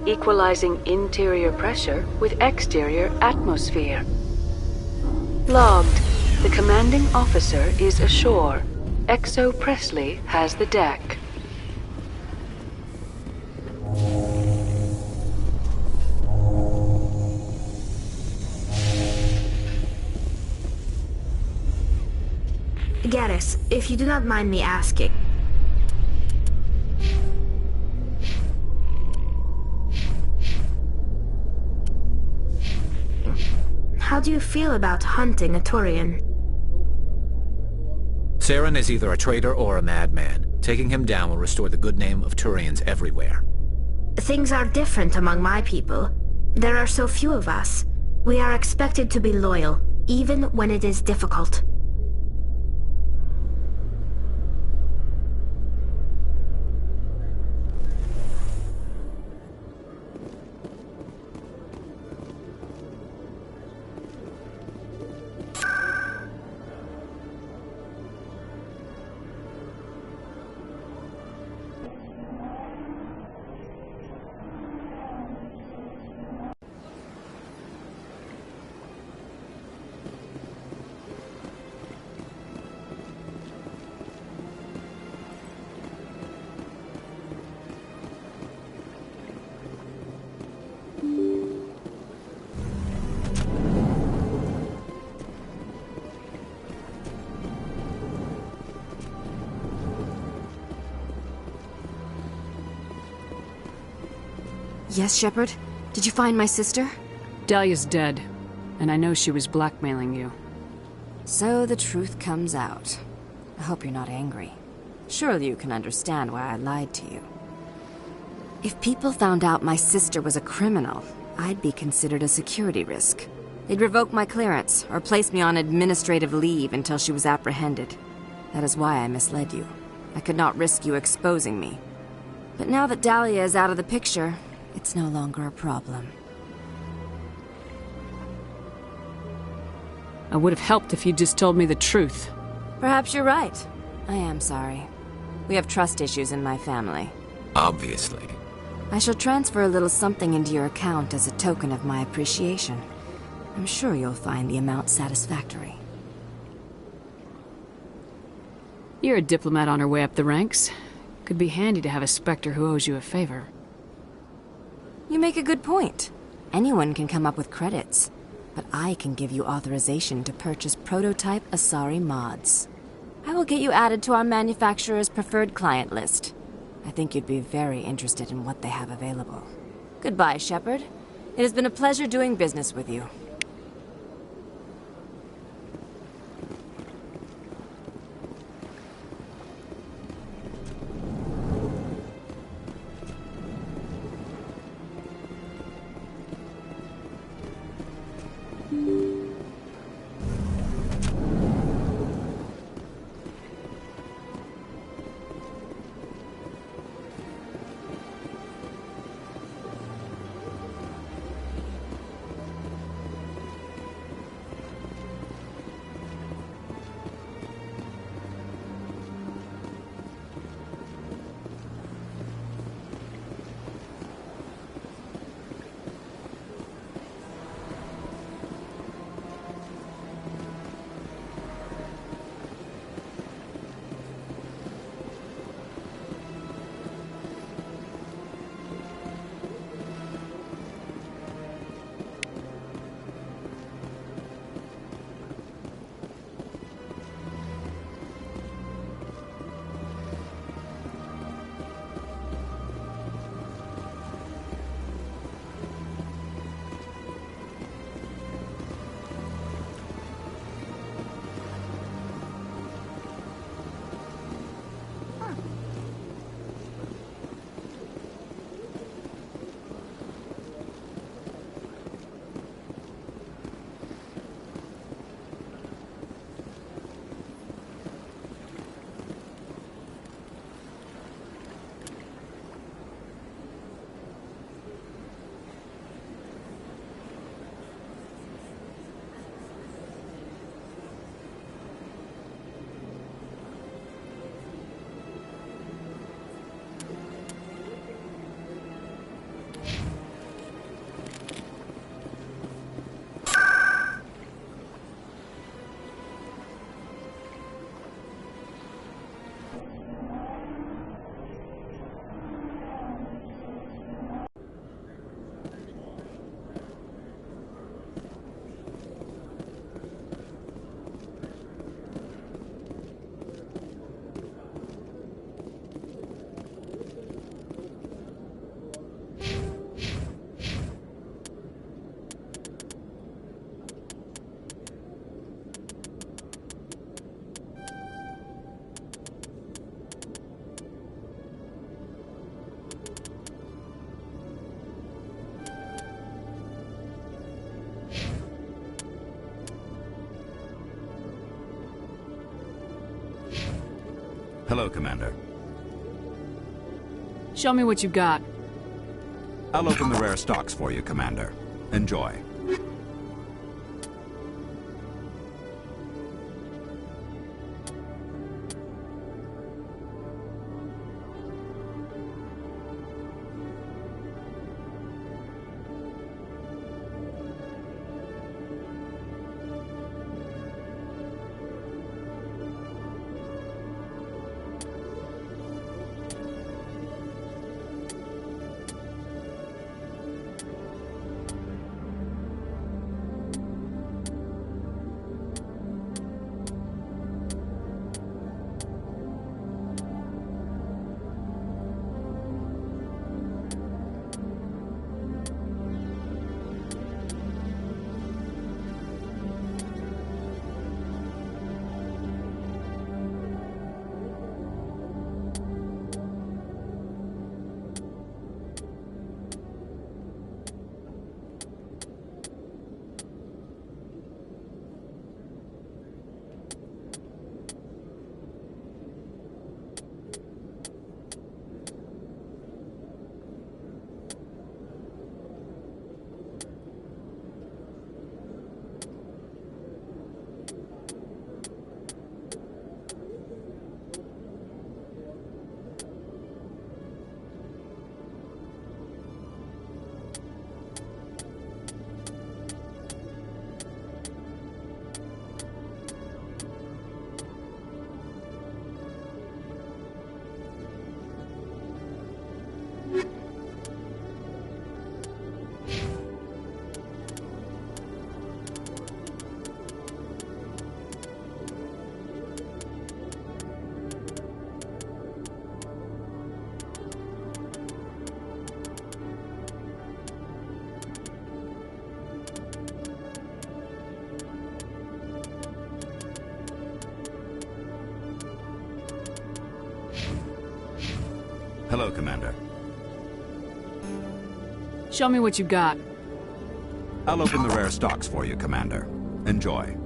Equalizing interior pressure with exterior atmosphere. Logged. The commanding officer is ashore. Exo Presley has the deck. Garrus, if you do not mind me asking. How do you feel about hunting a Turian? Saren is either a traitor or a madman. Taking him down will restore the good name of Turians everywhere. Things are different among my people. There are so few of us. We are expected to be loyal, even when it is difficult. Yes, Shepard? Did you find my sister? Dahlia's dead, and I know she was blackmailing you. So the truth comes out. I hope you're not angry. Surely you can understand why I lied to you. If people found out my sister was a criminal, I'd be considered a security risk. They'd revoke my clearance, or place me on administrative leave until she was apprehended. That is why I misled you. I could not risk you exposing me. But now that Dahlia is out of the picture, it's no longer a problem. I would have helped if you'd just told me the truth. Perhaps you're right. I am sorry. We have trust issues in my family. Obviously. I shall transfer a little something into your account as a token of my appreciation. I'm sure you'll find the amount satisfactory. You're a diplomat on her way up the ranks. Could be handy to have a Spectre who owes you a favor. You make a good point. Anyone can come up with credits, but I can give you authorization to purchase prototype Asari mods. I will get you added to our manufacturer's preferred client list. I think you'd be very interested in what they have available. Goodbye, Shepard. It has been a pleasure doing business with you. Hello, Commander. Show me what you got. I'll open the rare stocks for you, Commander. Enjoy. Hello, Commander. Show me what you got. I'll open the rare stocks for you, Commander. Enjoy.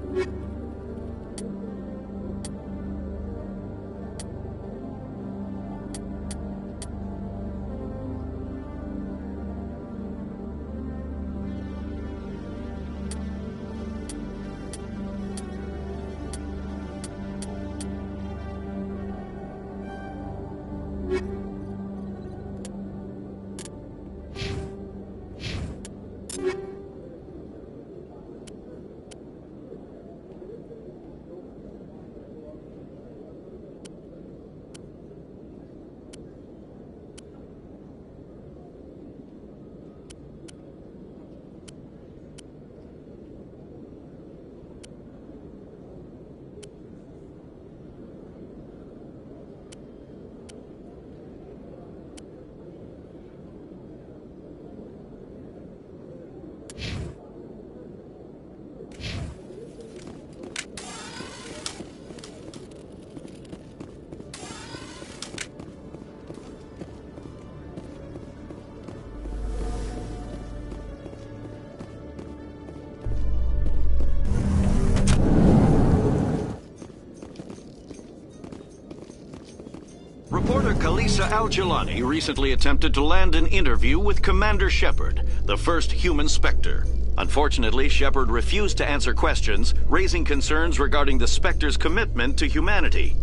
Reporter Kalisa Al-Jilani recently attempted to land an interview with Commander Shepard, the first human Spectre. Unfortunately, Shepard refused to answer questions, raising concerns regarding the Spectre's commitment to humanity.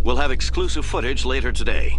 We'll have exclusive footage later today.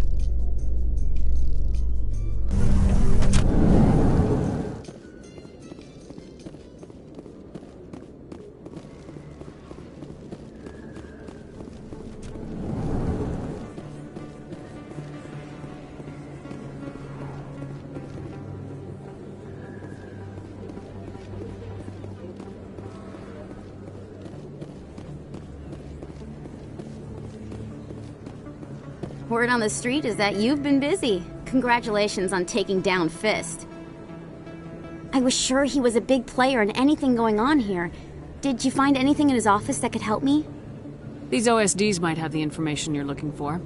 Word on the street is that you've been busy. Congratulations on taking down Fist. I was sure he was a big player in anything going on here. Did you find anything in his office that could help me? These OSDs might have the information you're looking for.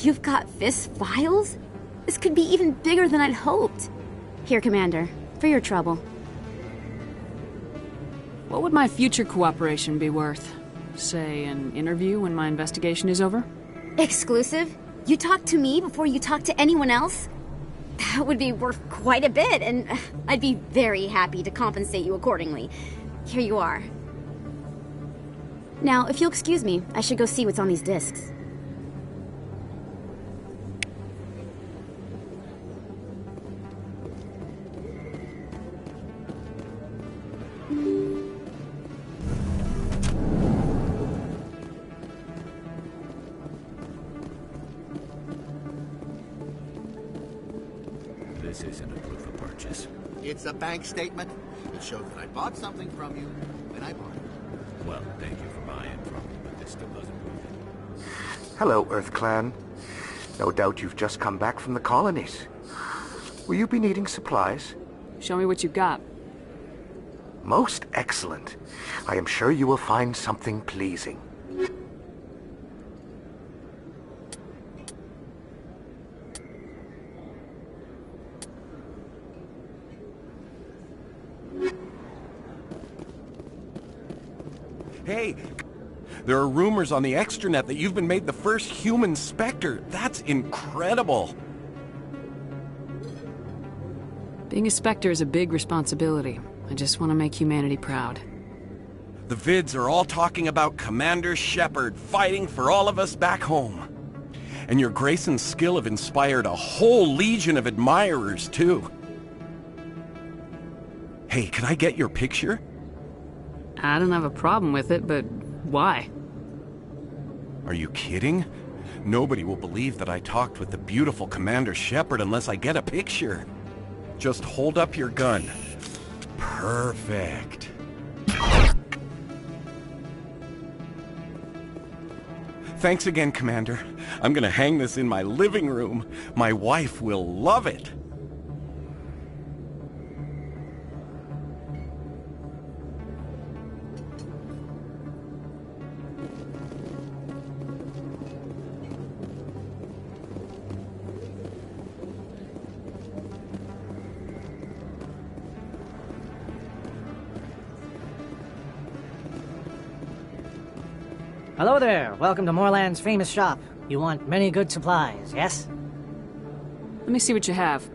You've got Fist's files? This could be even bigger than I'd hoped. Here, Commander, for your trouble. What would my future cooperation be worth? Say, an interview when my investigation is over? Exclusive? You talk to me before you talk to anyone else? That would be worth quite a bit, and I'd be very happy to compensate you accordingly. Here you are. Now, if you'll excuse me, I should go see what's on these discs. This isn't a proof of purchase. It's a bank statement. It shows that I bought something from you when I bought it. Well, thank you for buying from me, but this still doesn't prove it. Hello, Earth Clan. No doubt you've just come back from the colonies. Will you be needing supplies? Show me what you got. Most excellent. I am sure you will find something pleasing. Hey, there are rumors on the extranet that you've been made the first human Spectre. That's incredible. Being a Spectre is a big responsibility. I just want to make humanity proud. The vids are all talking about Commander Shepard fighting for all of us back home. And your grace and skill have inspired a whole legion of admirers, too. Hey, can I get your picture? I don't have a problem with it, but why? Are you kidding? Nobody will believe that I talked with the beautiful Commander Shepard unless I get a picture. Just hold up your gun. Perfect. Thanks again, Commander. I'm gonna hang this in my living room. My wife will love it. Hello there. Welcome to Moorland's famous shop. You want many good supplies, yes? Let me see what you have.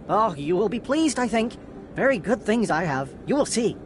Oh, you will be pleased, I think. Very good things I have. You will see.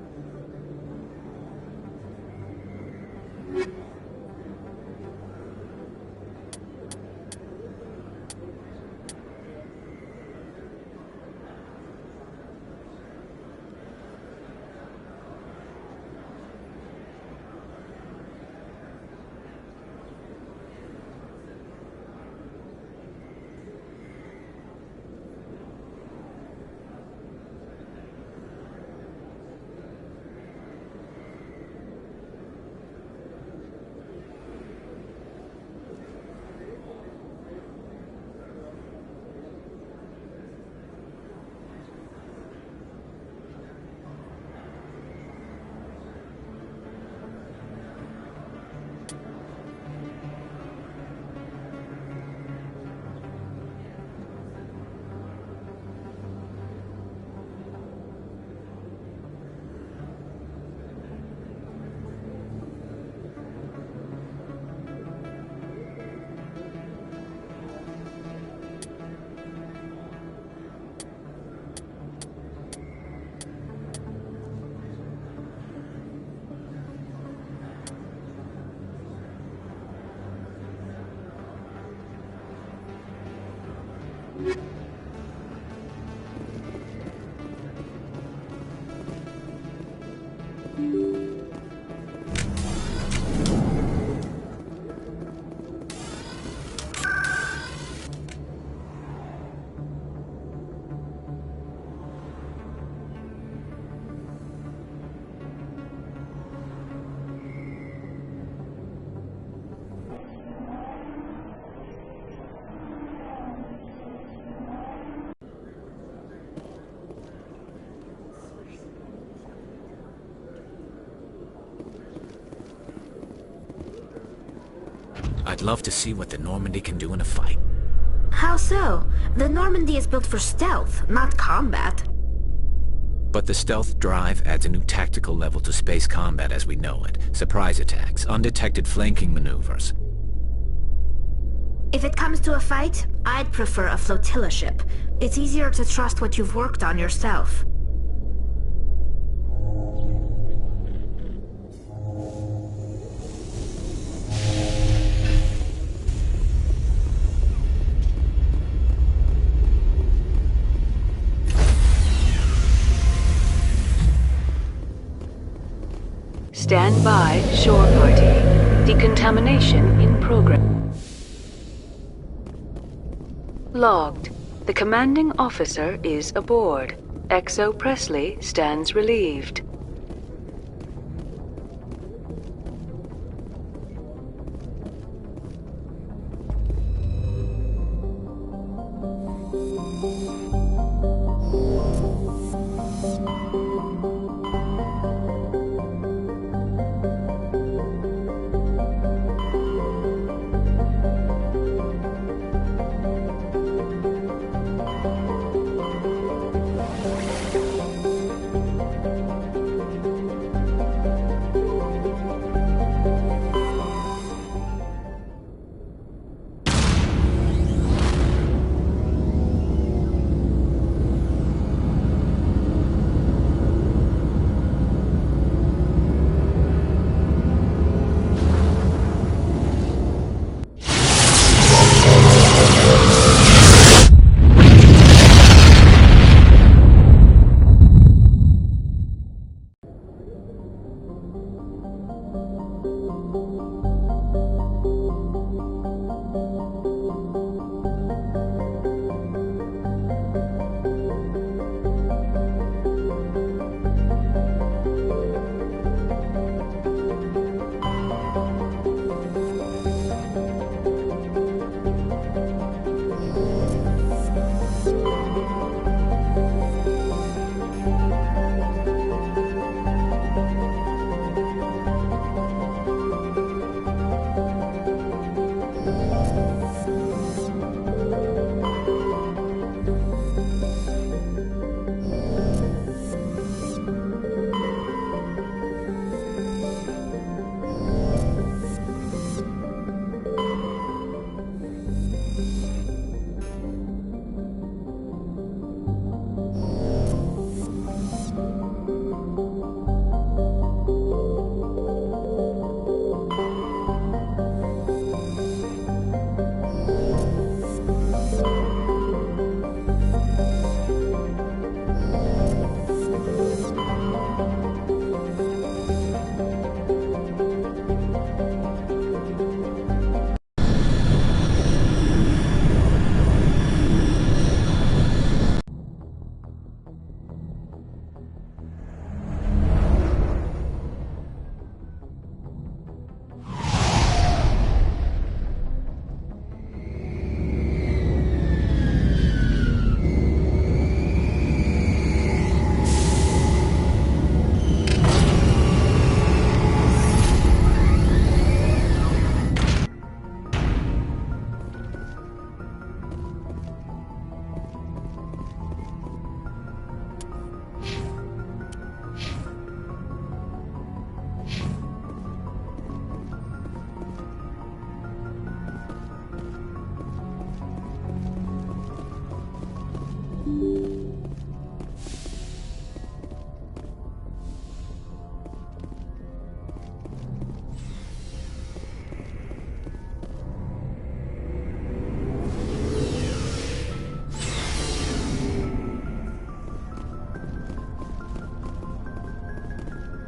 I'd love to see what the Normandy can do in a fight. How so? The Normandy is built for stealth, not combat. But the stealth drive adds a new tactical level to space combat as we know it. Surprise attacks, undetected flanking maneuvers. If it comes to a fight, I'd prefer a flotilla ship. It's easier to trust what you've worked on yourself. Stand by, shore party. Decontamination in progress. Logged. The commanding officer is aboard. XO Presley stands relieved.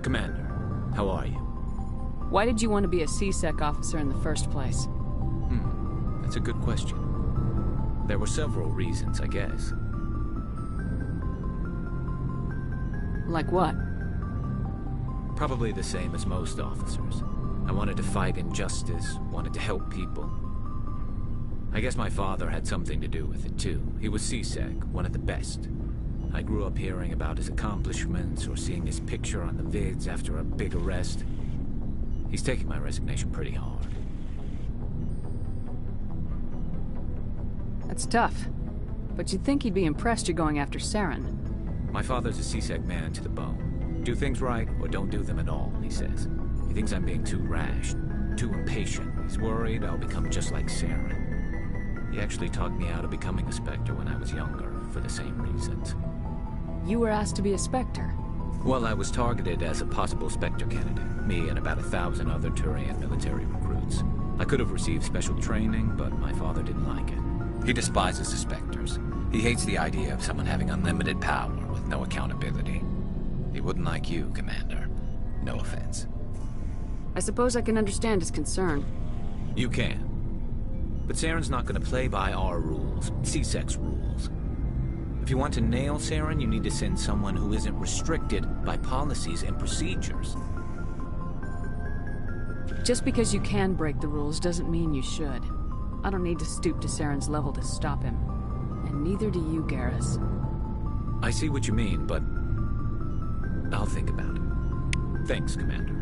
Commander, how are you? Why did you want to be a CSEC officer in the first place? That's a good question. There were several reasons, I guess. Like what? Probably the same as most officers. I wanted to fight injustice, wanted to help people. I guess my father had something to do with it too. He was CSEC, one of the best. I grew up hearing about his accomplishments or seeing his picture on the vids after a big arrest. He's taking my resignation pretty hard. That's tough. But you'd think he'd be impressed you're going after Saren. My father's a C-Sec man to the bone. Do things right, or don't do them at all, he says. He thinks I'm being too rash, too impatient. He's worried I'll become just like Saren. He actually talked me out of becoming a Spectre when I was younger, for the same reasons. You were asked to be a Spectre? Well, I was targeted as a possible Spectre candidate. Me and about 1,000 other Turian military recruits. I could have received special training, but my father didn't like it. He despises the Spectres. He hates the idea of someone having unlimited power with no accountability. He wouldn't like you, Commander. No offense. I suppose I can understand his concern. You can. But Saren's not going to play by our rules, C-Sec's rules. If you want to nail Saren, you need to send someone who isn't restricted by policies and procedures. Just because you can break the rules doesn't mean you should. I don't need to stoop to Saren's level to stop him. And neither do you, Garrus. I see what you mean, but I'll think about it. Thanks, Commander.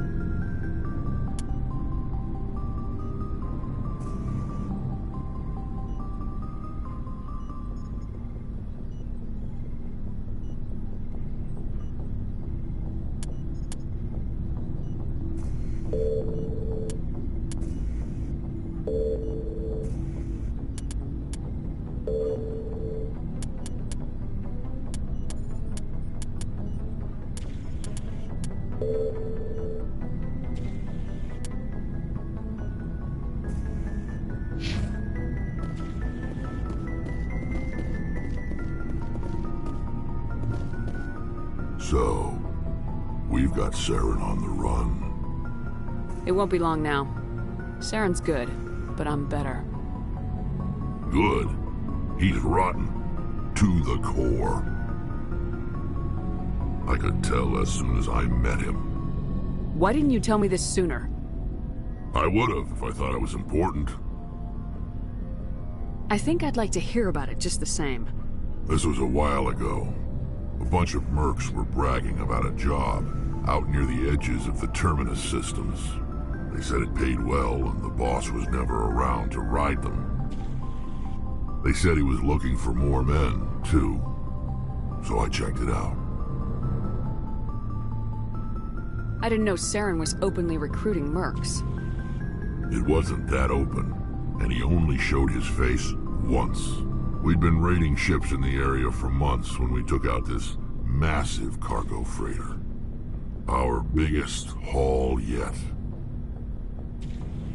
So, we've got Saren on the run. It won't be long now. Saren's good, but I'm better. Good. He's rotten. To the core. I could tell as soon as I met him. Why didn't you tell me this sooner? I would've if I thought it was important. I think I'd like to hear about it just the same. This was a while ago. A bunch of mercs were bragging about a job out near the edges of the Terminus systems. They said it paid well and the boss was never around to ride them. They said he was looking for more men, too. So I checked it out. I didn't know Saren was openly recruiting mercs. It wasn't that open, and he only showed his face once. We'd been raiding ships in the area for months when we took out this massive cargo freighter. Our biggest haul yet.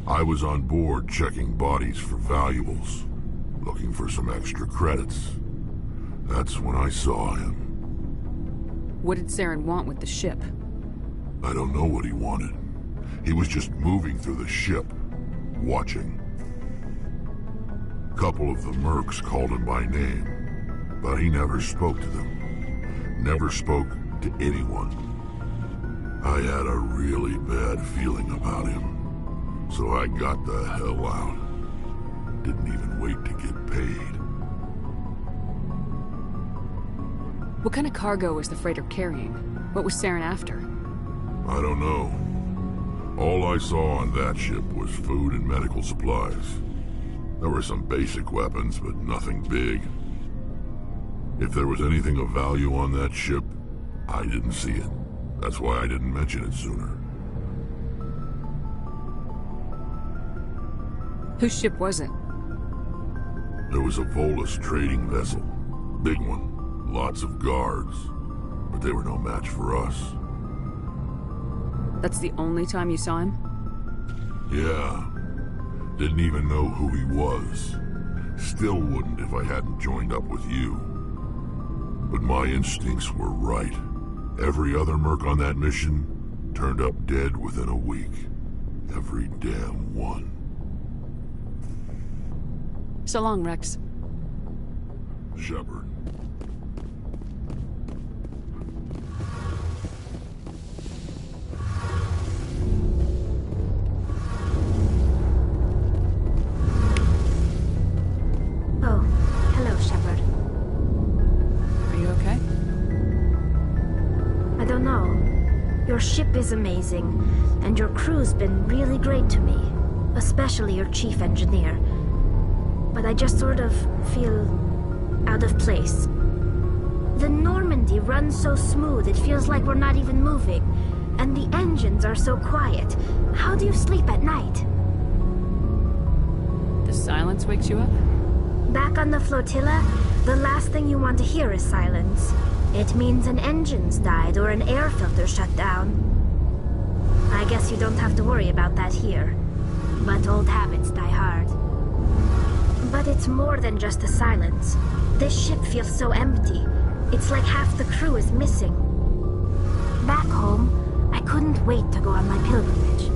I was on board checking bodies for valuables, looking for some extra credits. That's when I saw him. What did Saren want with the ship? I don't know what he wanted. He was just moving through the ship, watching. A couple of the mercs called him by name, but he never spoke to them. Never spoke to anyone. I had a really bad feeling about him, so I got the hell out. Didn't even wait to get paid. What kind of cargo was the freighter carrying? What was Saren after? I don't know. All I saw on that ship was food and medical supplies. There were some basic weapons, but nothing big. If there was anything of value on that ship, I didn't see it. That's why I didn't mention it sooner. Whose ship was it? There was a Volus trading vessel. Big one. Lots of guards. But they were no match for us. That's the only time you saw him? Yeah. Didn't even know who he was. Still wouldn't if I hadn't joined up with you. But my instincts were right. Every other merc on that mission turned up dead within a week. Every damn one. So long, Rex. Shepard. Oh, hello, Shepard. Are you okay? I don't know. Your ship is amazing, and your crew's been really great to me. Especially your chief engineer. But I just sort of feel out of place. The Normandy Normandy runs so smooth it feels like we're not even moving. And the engines are so quiet. How do you sleep at night? The silence wakes you up? Back on the flotilla, the last thing you want to hear is silence. It means an engine's died or an air filter shut down. I guess you don't have to worry about that here. But old habits die hard. But it's more than just the silence. This ship feels so empty. It's like half the crew is missing. Back home, I couldn't wait to go on my pilgrimage.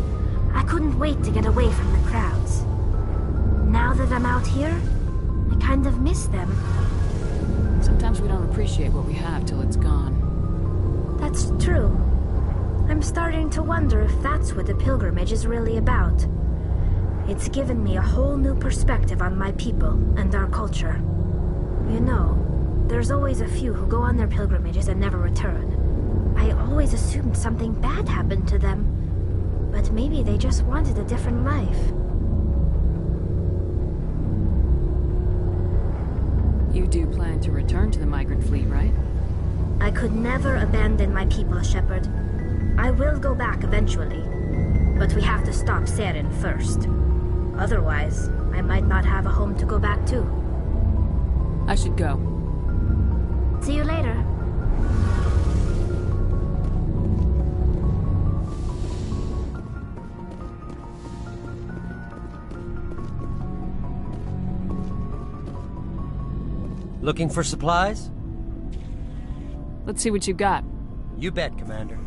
I couldn't wait to get away from the crowds. Now that I'm out here, I kind of miss them. Sometimes we don't appreciate what we have till it's gone. That's true. I'm starting to wonder if that's what the pilgrimage is really about. It's given me a whole new perspective on my people and our culture. You know, there's always a few who go on their pilgrimages and never return. I always assumed something bad happened to them. But maybe they just wanted a different life. You do plan to return to the migrant fleet, right? I could never abandon my people, Shepard. I will go back eventually. But we have to stop Saren first. Otherwise, I might not have a home to go back to. I should go. See you later. Looking for supplies? Let's see what you got. You bet, Commander.